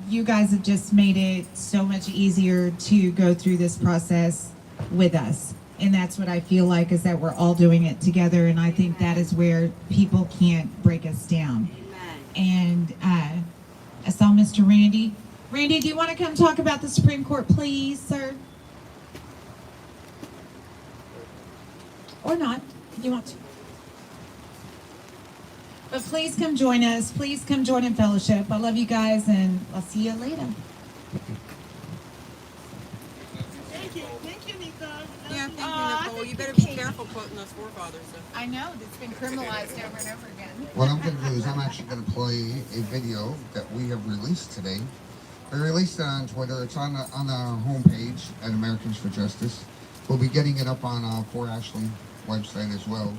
You guys have just made it so much easier to go through this process with us. And that's what I feel like, is that we're all doing it together. And I think that is where people can't break us down. And I saw Mr. Randy. Randy, do you want to come talk about the Supreme Court, please, sir? Or not, if you want to. But please come join us. Please come join in fellowship. I love you guys, and I'll see you later. Thank you, Nico. Yeah, thank you, Nicole. You better be careful quoting those forefathers. I know, it's been criminalized over and over again. What I'm going to do is I'm actually going to play a video that we have released today. We released it on Twitter. It's on the homepage at Americans for Justice. We'll be getting it up on For Ashley website as well.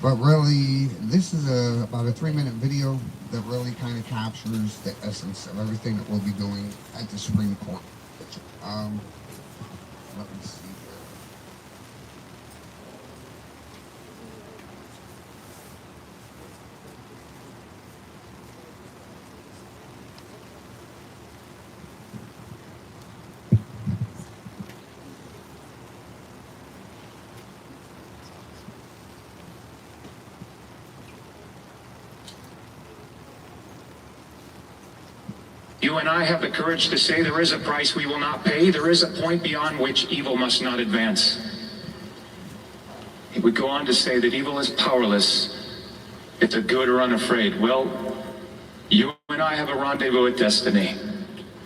But really, this is about a 3-minute video that really kind of captures the essence of everything that we'll be doing at the Supreme Court. Let me see. You and I have the courage to say there is a price we will not pay. There is a point beyond which evil must not advance. He would go on to say that evil is powerless if the good are unafraid. Well, you and I have a rendezvous with destiny.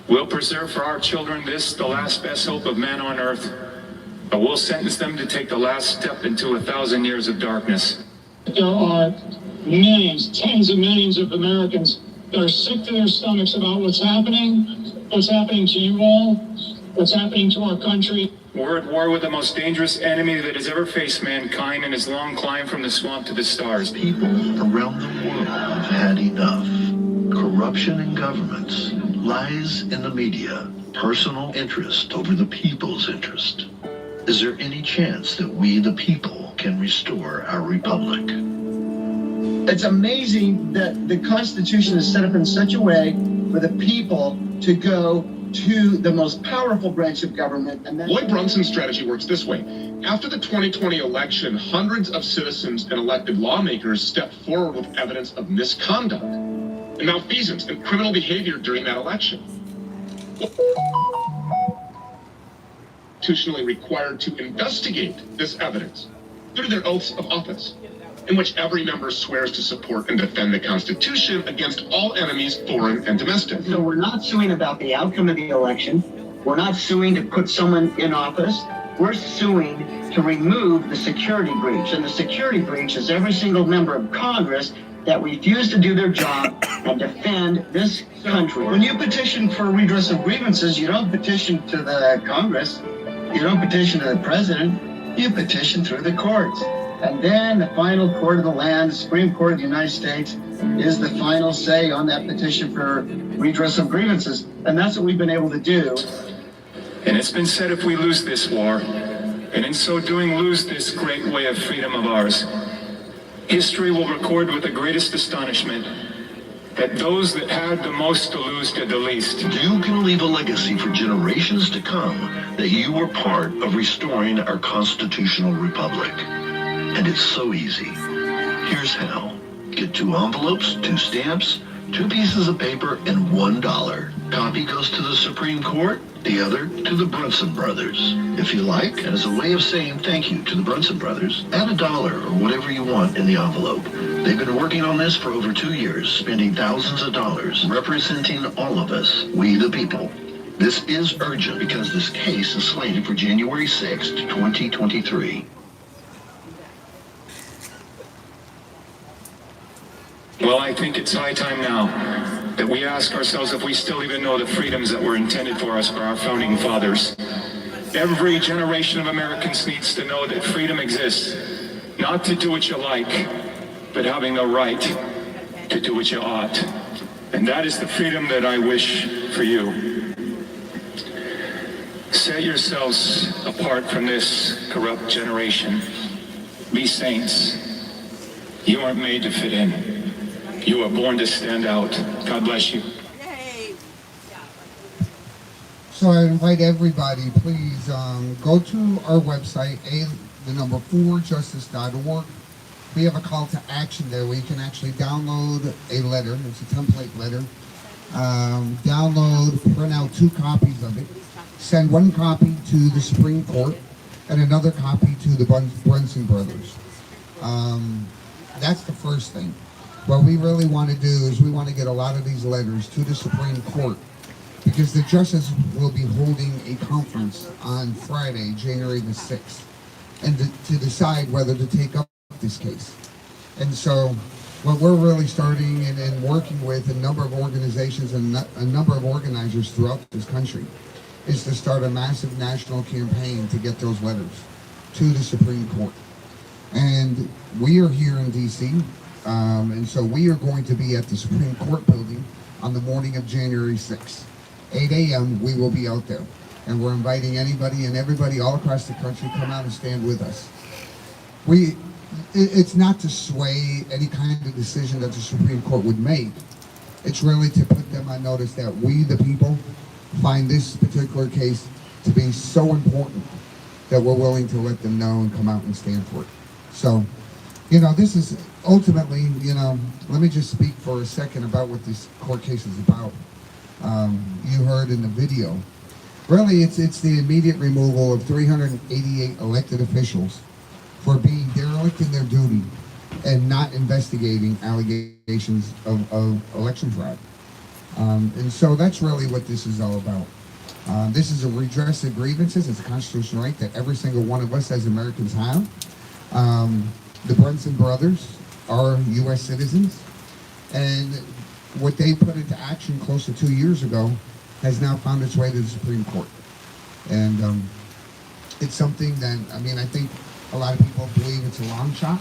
We'll preserve for our children this, the last best hope of man on earth, but we'll sentence them to take the last step into 1,000 years of darkness. There are millions, tens of millions of Americans that are sick to their stomachs about what's happening to you all, what's happening to our country. We're at war with the most dangerous enemy that has ever faced mankind in his long climb from the swamp to the stars. People around the world have had enough. Corruption in governments, lies in the media, personal interest over the people's interest. Is there any chance that we, the people, can restore our republic? It's amazing that the Constitution is set up in such a way for the people to go to the most powerful branch of government. And Lloyd Brunson's strategy works this way. After the 2020 election, hundreds of citizens and elected lawmakers stepped forward with evidence of misconduct and malfeasance and criminal behavior during that election. Constitutionally required to investigate this evidence through their oaths of office, in which every member swears to support and defend the Constitution against all enemies, foreign and domestic. So we're not suing about the outcome of the election. We're not suing to put someone in office. We're suing to remove the security breach. And the security breach is every single member of Congress that refused to do their job and defend this country. When you petition for redress of grievances, you don't petition to the Congress. You don't petition to the president. You petition through the courts. And then the final court of the land, the Supreme Court of the United States, is the final say on that petition for redress of grievances. And that's what we've been able to do. And it's been said, if we lose this war, and in so doing lose this great way of freedom of ours, history will record with the greatest astonishment that those that had the most to lose did the least. You can leave a legacy for generations to come that you were part of restoring our constitutional republic. And it's so easy. Here's how. Get 2 envelopes, 2 stamps, 2 pieces of paper, and $1. Copy goes to the Supreme Court, the other to the Brunson brothers. If you like, as a way of saying thank you to the Brunson brothers, add $1 or whatever you want in the envelope. They've been working on this for over 2 years, spending thousands of dollars, representing all of us, we the people. This is urgent because this case is slated for January 6th, 2023. Well, I think it's high time now that we ask ourselves if we still even know the freedoms that were intended for us by our founding fathers. Every generation of Americans needs to know that freedom exists, not to do what you like, but having the right to do what you ought. And that is the freedom that I wish for you. Set yourselves apart from this corrupt generation. Be saints. You aren't made to fit in. You are born to stand out. God bless you. So I invite everybody, please go to our website, the number 4justice.org. We have a call to action there where you can actually download a letter. It's a template letter. Download, print out 2 copies of it. Send 1 copy to the Supreme Court and another copy to the Brunson brothers. That's the first thing. What we really want to do is we want to get a lot of these letters to the Supreme Court because the justice will be holding a conference on Friday, January the 6th, and to decide whether to take up this case. And so what we're really starting and working with a number of organizations and a number of organizers throughout this country is to start a massive national campaign to get those letters to the Supreme Court. And we are here in DC. And so we are going to be at the Supreme Court building on the morning of January 6th. 8 a.m. we will be out there. And we're inviting anybody and everybody all across the country to come out and stand with us. It's not to sway any kind of decision that the Supreme Court would make. It's really to put them on notice that we, the people, find this particular case to be so important that we're willing to let them know and come out and stand for it. So, you know, this is ultimately, you know, let me just speak for a second about what this court case is about. You heard in the video. Really, it's the immediate removal of 388 elected officials for being derelict in their duty and not investigating allegations of election fraud. And so that's really what this is all about. This is a redress of grievances. It's a constitutional right that every single one of us as Americans have. The Brunson brothers are U.S. citizens, and what they put into action close to 2 years ago has now found its way to the Supreme Court. And it's something that, I mean, I think a lot of people believe it's a long shot,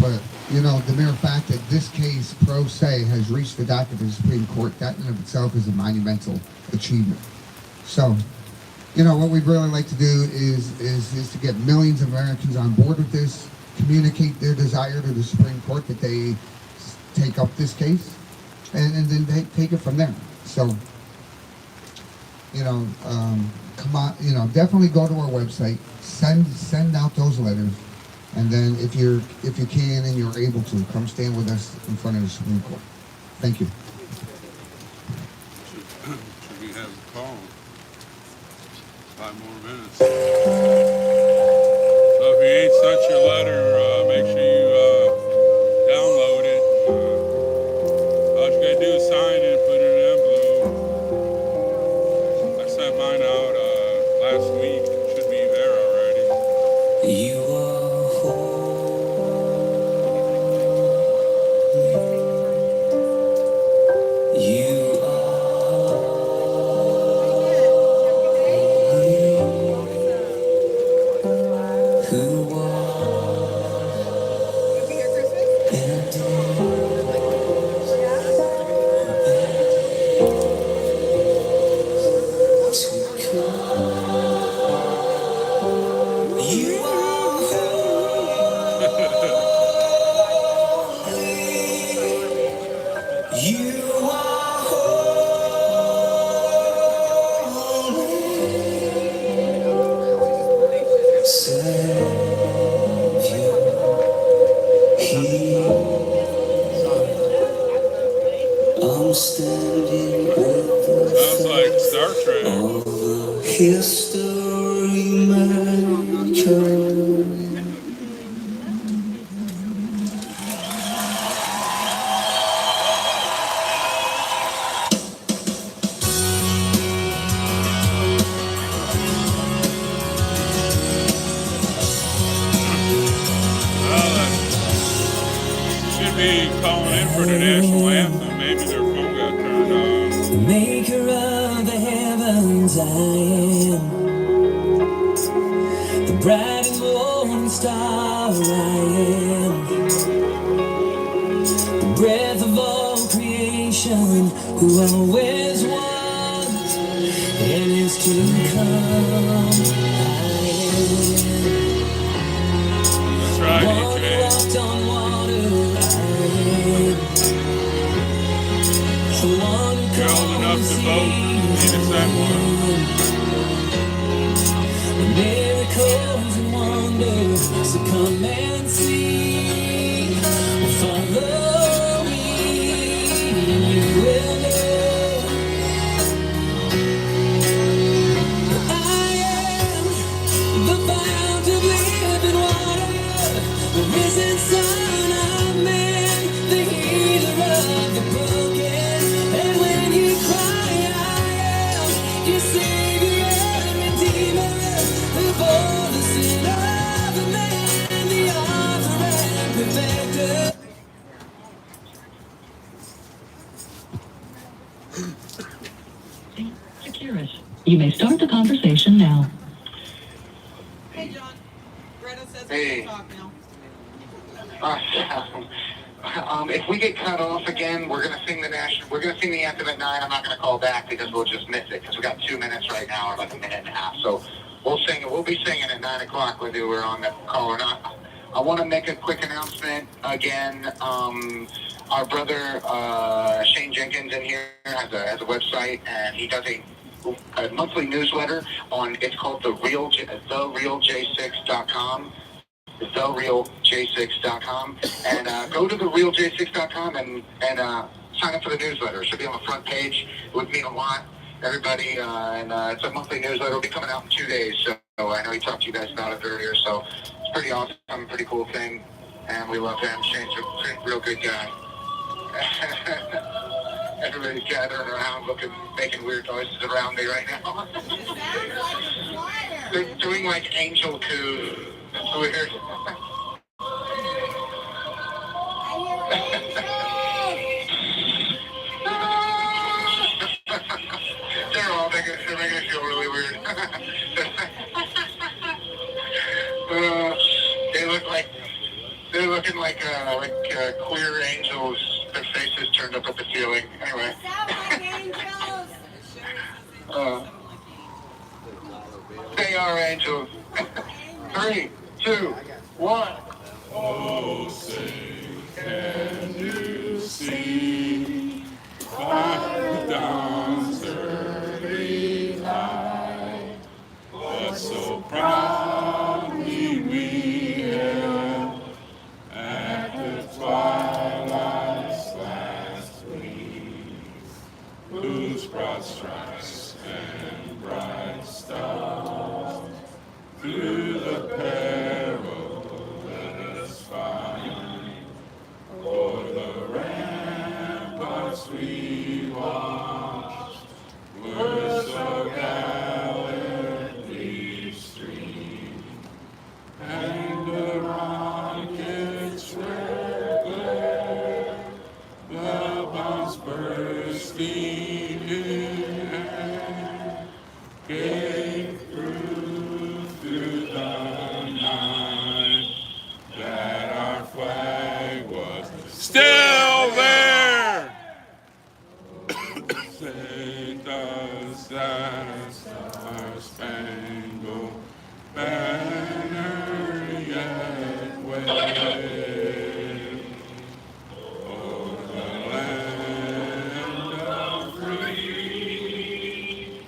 but, you know, the mere fact that this case, pro se, has reached the docket of the Supreme Court, that in of itself is a monumental achievement. So, you know, what we'd really like to do is to get millions of Americans on board with this, communicate their desire to the Supreme Court that they take up this case, and then they take it from there. So, you know, come on, you know, definitely go to our website, send out those letters, and then if you can and you're able to, come stand with us in front of the Supreme Court. Thank you. Should we have a call? 5 more minutes. So if you ain't sent your letter, make sure you download it. All you gotta do is sign it and put it in an envelope. I sent mine out last week. It should be there already. You are holy. You are holy. Who was history maker. Should be calling in for the national anthem. Maybe their phone got turned on. The maker of the heavens I am, the bright and morning star I am, the breath of all creation who always was and is to come. I am. That's right, One who EJ. walked on water, I am. The one who You're old enough to vote. Need to send one. the miracles and wonders, so come and see. Follow me, and you will know I am the fount of living water, the risen Son of Man, the healer of the broken. And when you cry, I am your Savior and Redeemer, who bore the sin of the man, the author and perfecter. Securus. You may start the conversation now. Hey, John. Greta says we Hey. can talk now. If we get cut off again, we're gonna sing the anthem at 9. I'm not gonna call back because we'll just miss it because we got 2 minutes right now, or like a minute and a half. So we'll be singing at 9 o'clock whether we're on the call or not. I want to make a quick announcement again. Our brother Shane Jenkins in here has a website, and he does a monthly newsletter on. It's called therealj6.com. therealj6.com, and go to therealj6.com and sign up for the newsletter. It should be on the front page. It would mean a lot, everybody, and it's a monthly newsletter. It'll be coming out in 2 days, so I know he talked to you guys about it earlier, so it's pretty awesome, pretty cool thing, and we love him. Shane's a real good guy. Everybody's gathering around, making weird noises around me right now. They're doing like angel coo. It's weird. They're making it feel really weird. They're looking like queer angels. Their faces turned up at the ceiling. Anyway. They are angels. 3, 2, 1. Oh, say, can you see by the dawn's early light what so proudly we hailed at the twilight's last gleam, whose broad stripes and bright stars through the perilous fight, o'er the ramparts we watched, were so gallantly streamed, and the rocket's red glare, the bombs bursting in air, gave proof through the night that our flag was still there. Saint us that star-spangled banner yet wave o'er the land of free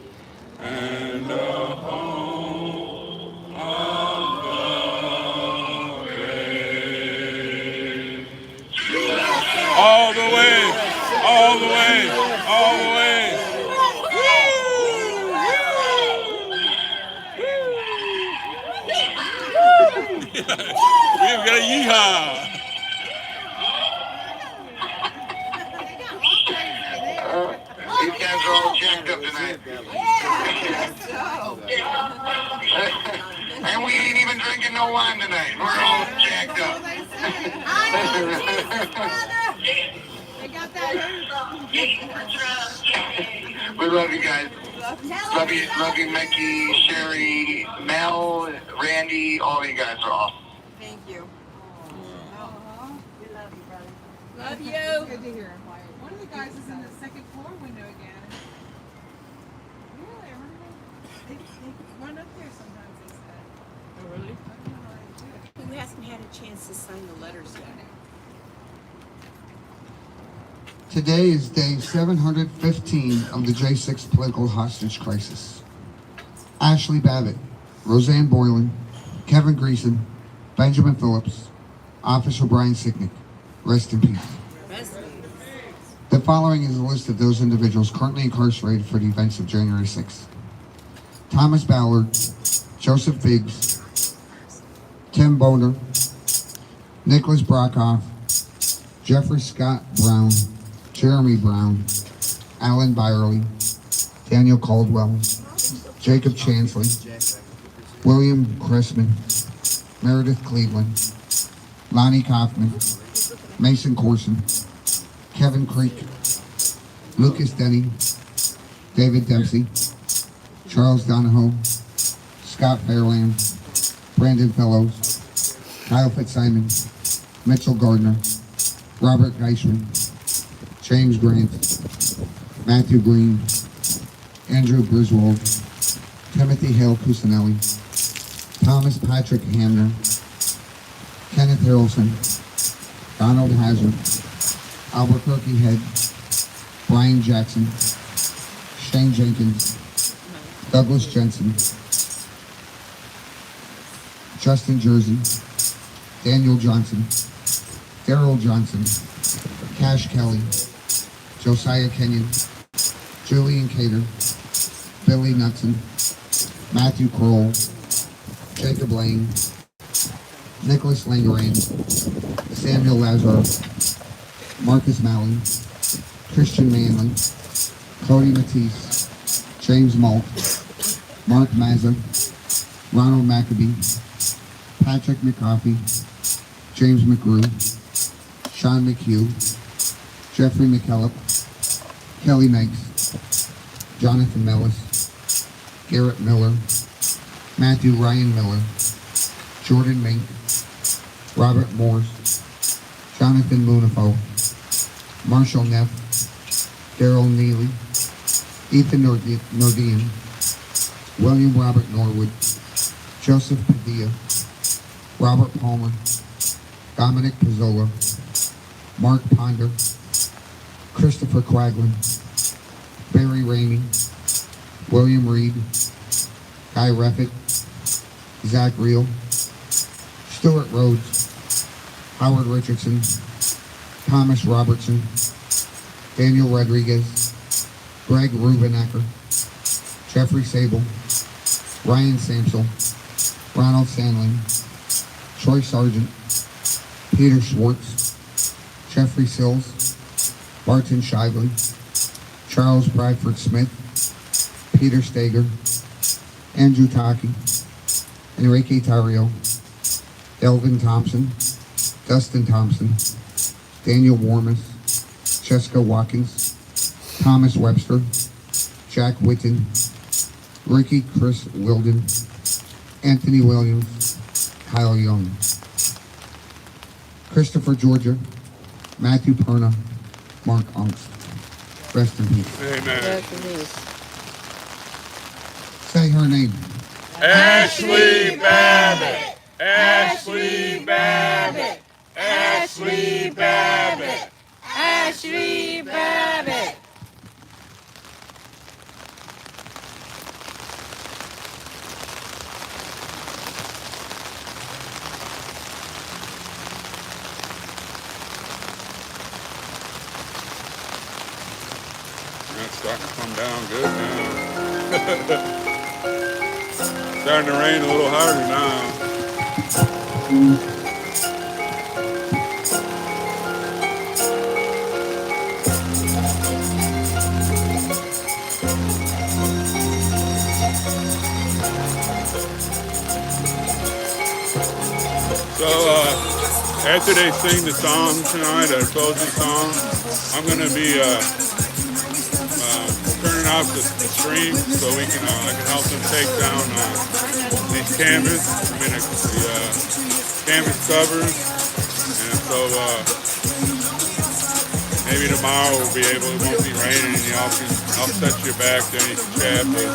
and the home of the brave. All the way, all the way, all the way. Woo! Yeehaw! These guys are all jacked up tonight. And we ain't even drinking no wine tonight. We're all jacked up. We love you guys. Love you, Mickey, Sherry, Mel, Randy, all of you guys are awesome. Thank you. Love you. Good to hear. One of the guys is in the second floor window again. Really? I remember they run up there sometimes, they said. Oh, really? I don't know how they do it. Who hasn't had a chance to sign the letters yet? Today is day 715 of the J6 political hostage crisis. Ashley Babbitt, Roseanne Boylan, Kevin Greason, Benjamin Phillips, Officer Brian Sicknick. Rest in peace. The following is a list of those individuals currently incarcerated for the events of January 6th. Thomas Ballard, Joseph Biggs, Tim Boner, Nicholas Brockhoff, Jeffrey Scott Brown, Jeremy Brown, Alan Byerly, Daniel Caldwell, Jacob Chansley, William Cressman, Meredith Cleveland, Lonnie Kaufman, Mason Corson, Kevin Creek, Lucas Denny, David Dempsey, Charles Donahoe, Scott Fairland, Brandon Fellows, Kyle Fitzsimons, Mitchell Gardner, Robert Geishman, James Grant, Matthew Green, Andrew Griswold, Timothy Hale Cusinelli, Thomas Patrick Hamner, Kenneth Harrelson, Donald Hazard, Albuquerque Head, Brian Jackson, Shane Jenkins, Douglas Jensen, Justin Jersey, Daniel Johnson, Daryl Johnson, Cash Kelly, Josiah Kenyon, Julian Cater, Billy Knudsen, Matthew Kroll, Jacob Lane, Nicholas Langeran, Samuel Lazar, Marcus Malley, Christian Manley, Cody Matisse, James Malt, Mark Mazza, Ronald McAbee, Patrick McCoffey, James McGrew, Sean McHugh, Jeffrey McKellop, Kelly Meggs, Jonathan Mellis, Garrett Miller, Matthew Ryan Miller, Jordan Mink, Robert Morse, Jonathan Munifo, Marshall Neff, Daryl Neely, Ethan Nordean, William Robert Norwood, Joseph Padilla, Robert Palmer, Dominic Pizzola, Mark Ponder, Christopher Quaglin, Barry Ramey, William Reed, Guy Reffitt, Zach Reel, Stuart Rhodes, Howard Richardson, Thomas Robertson, Daniel Rodriguez, Greg Rubenacker, Jeffrey Sable, Ryan Samsel, Ronald Sandling, Troy Sargent, Peter Schwartz, Jeffrey Sills, Barton Shively, Charles Bradford Smith, Peter Stager, Andrew Taki, Enrique Tario, Delvin Thompson, Dustin Thompson, Daniel Warmus, Jessica Watkins, Thomas Webster, Jack Witten, Ricky Chris Wilden, Anthony Williams, Kyle Young, Christopher Georgia, Matthew Perna, Mark Ungst. Rest in peace. Amen. Say her name. Ashley Babbitt. Ashley Babbitt. Ashley Babbitt. Ashley Babbitt. It's starting to come down good now. Starting to rain a little harder now. So after they sing the song tonight, our closing song, I'm gonna be turning off the stream so we can I can help them take down these canvas, the canvas covers, and so maybe tomorrow we'll be able. It won't be raining, and I'll set you back to any chat. But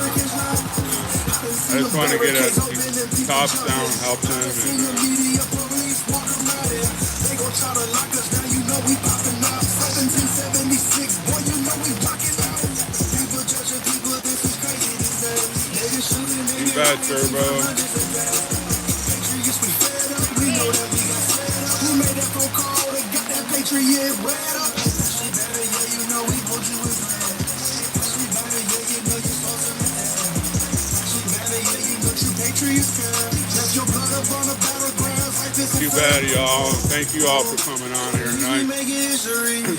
I just want to get these tops down and help them. And, you bet, Turbo. Too bad, y'all. Thank you all for coming on here tonight.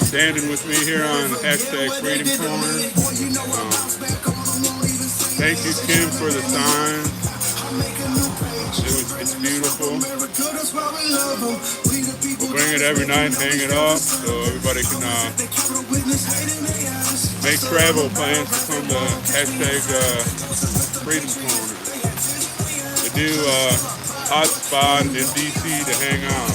Standing with me here on #Freedom Corner. Thank you, Kim, for the sign. It's beautiful. We'll bring it every night, hang it up, so everybody can make travel plans to come to #Freedom Corner. The new hot spot in DC to hang out.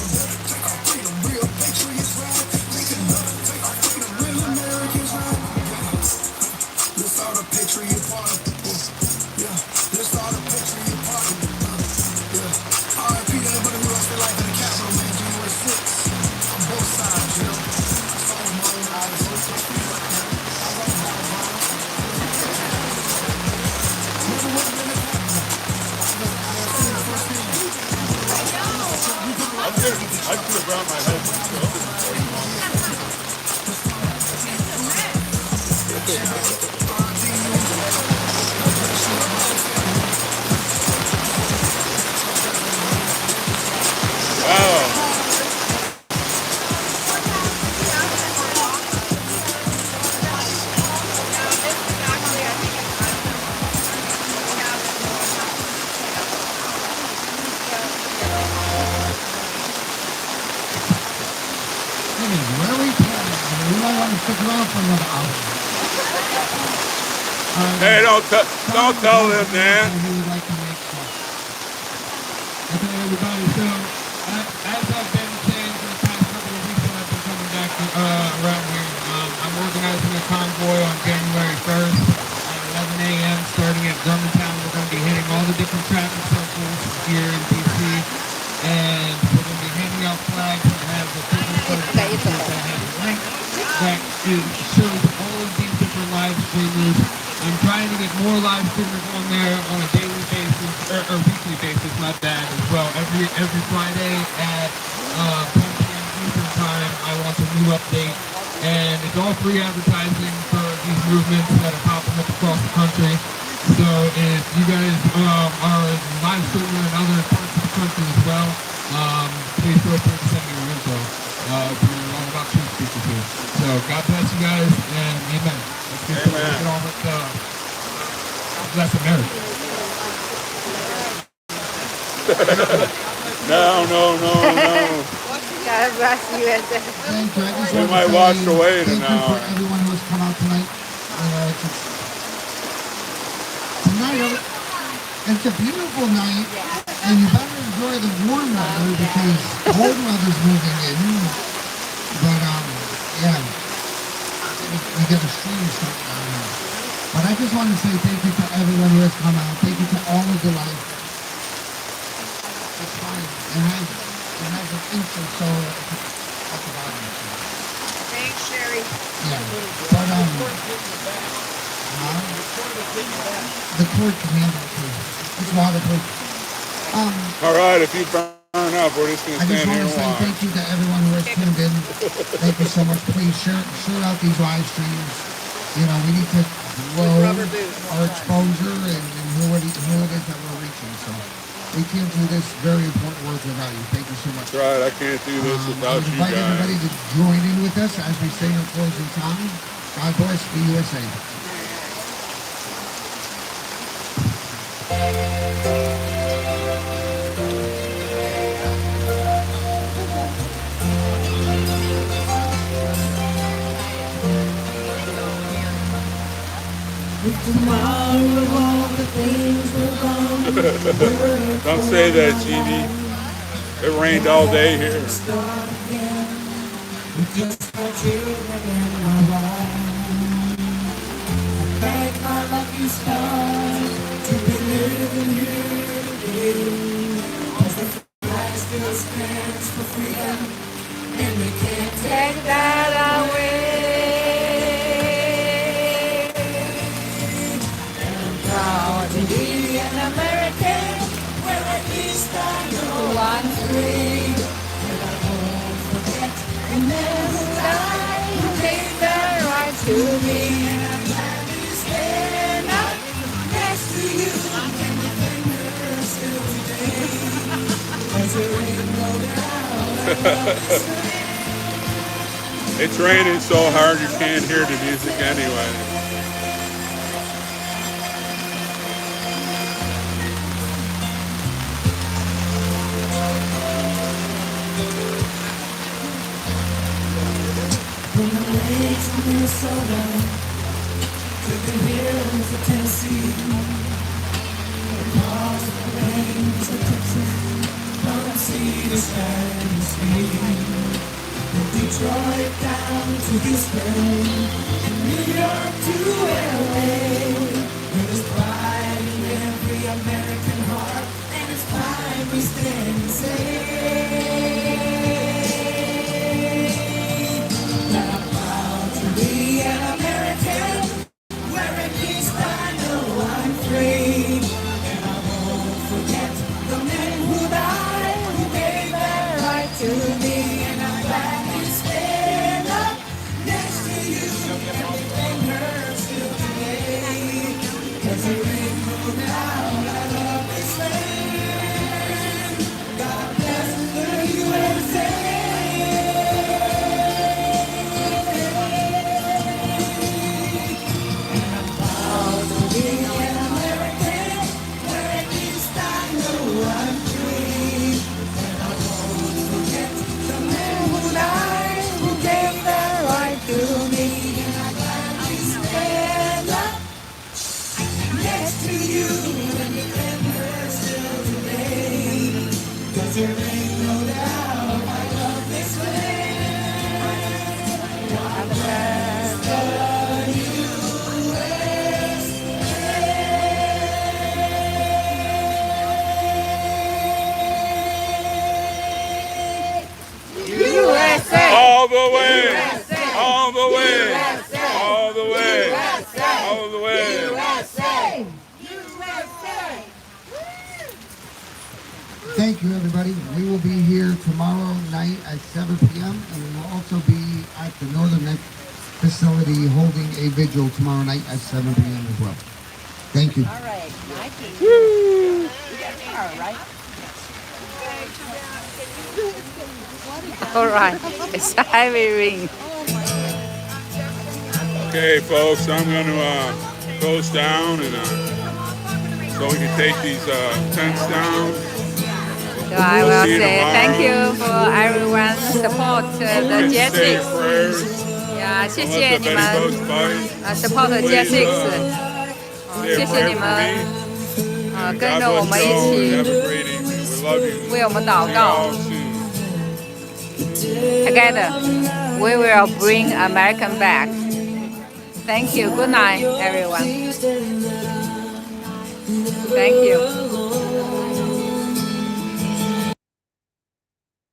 I could have brought my husband. Wow. Hey, don't tell them that. Okay, everybody. So, as I've been saying for the past couple of weeks that I've been coming back around here, I'm organizing a convoy on January 1st at 11 a.m. starting at Germantown. We're going to be hitting all the different traffic circles here in DC, and we're going to be handing out flags that have the different photos that have a link that shows all of these different live streamers. I'm trying to get more live streamers on there on a daily basis, or weekly basis, not bad, as well. Every Friday at 10 p.m. Eastern Time, I launch a new update, and it's all free advertising for these movements that are popping up across the country. So if you guys are live streaming in other parts of the country as well, please feel free to send me your info. We're all about truth speakers here. So God bless you guys, and amen. Let's get on with bless America. No. God bless you. Thank you. We might wash away in an hour. Thank you for everyone who has come out tonight. Tonight, it's a beautiful night, and you better enjoy the warm weather because cold weather's moving in. But yeah, we get a stream starting on here. But I just want to say thank you to everyone who has come out. Thank you to all of the life. It's fine. It has an inch or so at the bottom. Thanks, Sherry. Yeah. But the cord can handle it too. It's waterproof. All right, if you burn up, we're just going to stand here and watch. I just want to say thank you to everyone who has tuned in. Thank you so much. Please share out these live streams. You know, we need to grow our exposure and who it is that we're reaching. So we can't do this very important work without you. Thank you so much. That's right, I can't do this without you invite guys. everybody to join in with us as we sing our closing song. God bless the USA. Tomorrow all the things will come. Don't say that, Jeannie. It rained all day here. Just my children and my wife. Thank my lucky stars to be living here today. 'Cause the flag still stands for freedom, and they can't take that away. And I'm proud to be an American, where at least I know I'm free. And I won't forget the men who died, who gave their right to me. And I'm glad to stand up next to you and defend her still today. 'Cause there ain't no doubt I love this land. It's raining so hard you can't hear the music anyway. From the lakes of Minnesota to the hills of Tennessee, across the plains of Texas, from sea to sky to sea, from Detroit down to Houston, from New York to LA, there's pride in every American heart, and it's pride we stand and say. Be an American, where at least I know I'm free. And I won't forget the men who died, who gave their right to me. And I'm glad to stand up next to you and defend her still today. 'Cause there ain't no doubt I love this land. God bless the USA. There ain't no doubt I love this land. God bless the USA! All the way! All the way! All the way! All the way! Thank you, everybody. We will be here tomorrow night at 7 p.m. and we will also be at the Northern Neck facility holding a vigil tomorrow night at 7 p.m. as well. Thank you. All right, Nike. Woo! You got a car, right? All right. It's heavy rain. Okay, folks, I'm going to close down and so we can take these tents down. So I will say thank you for everyone's support the J6. Yeah, 谢谢你们support J6。谢谢你们跟着我们一起为我们祷告。Together, we will bring American back. Thank you. Good night, everyone. Thank you.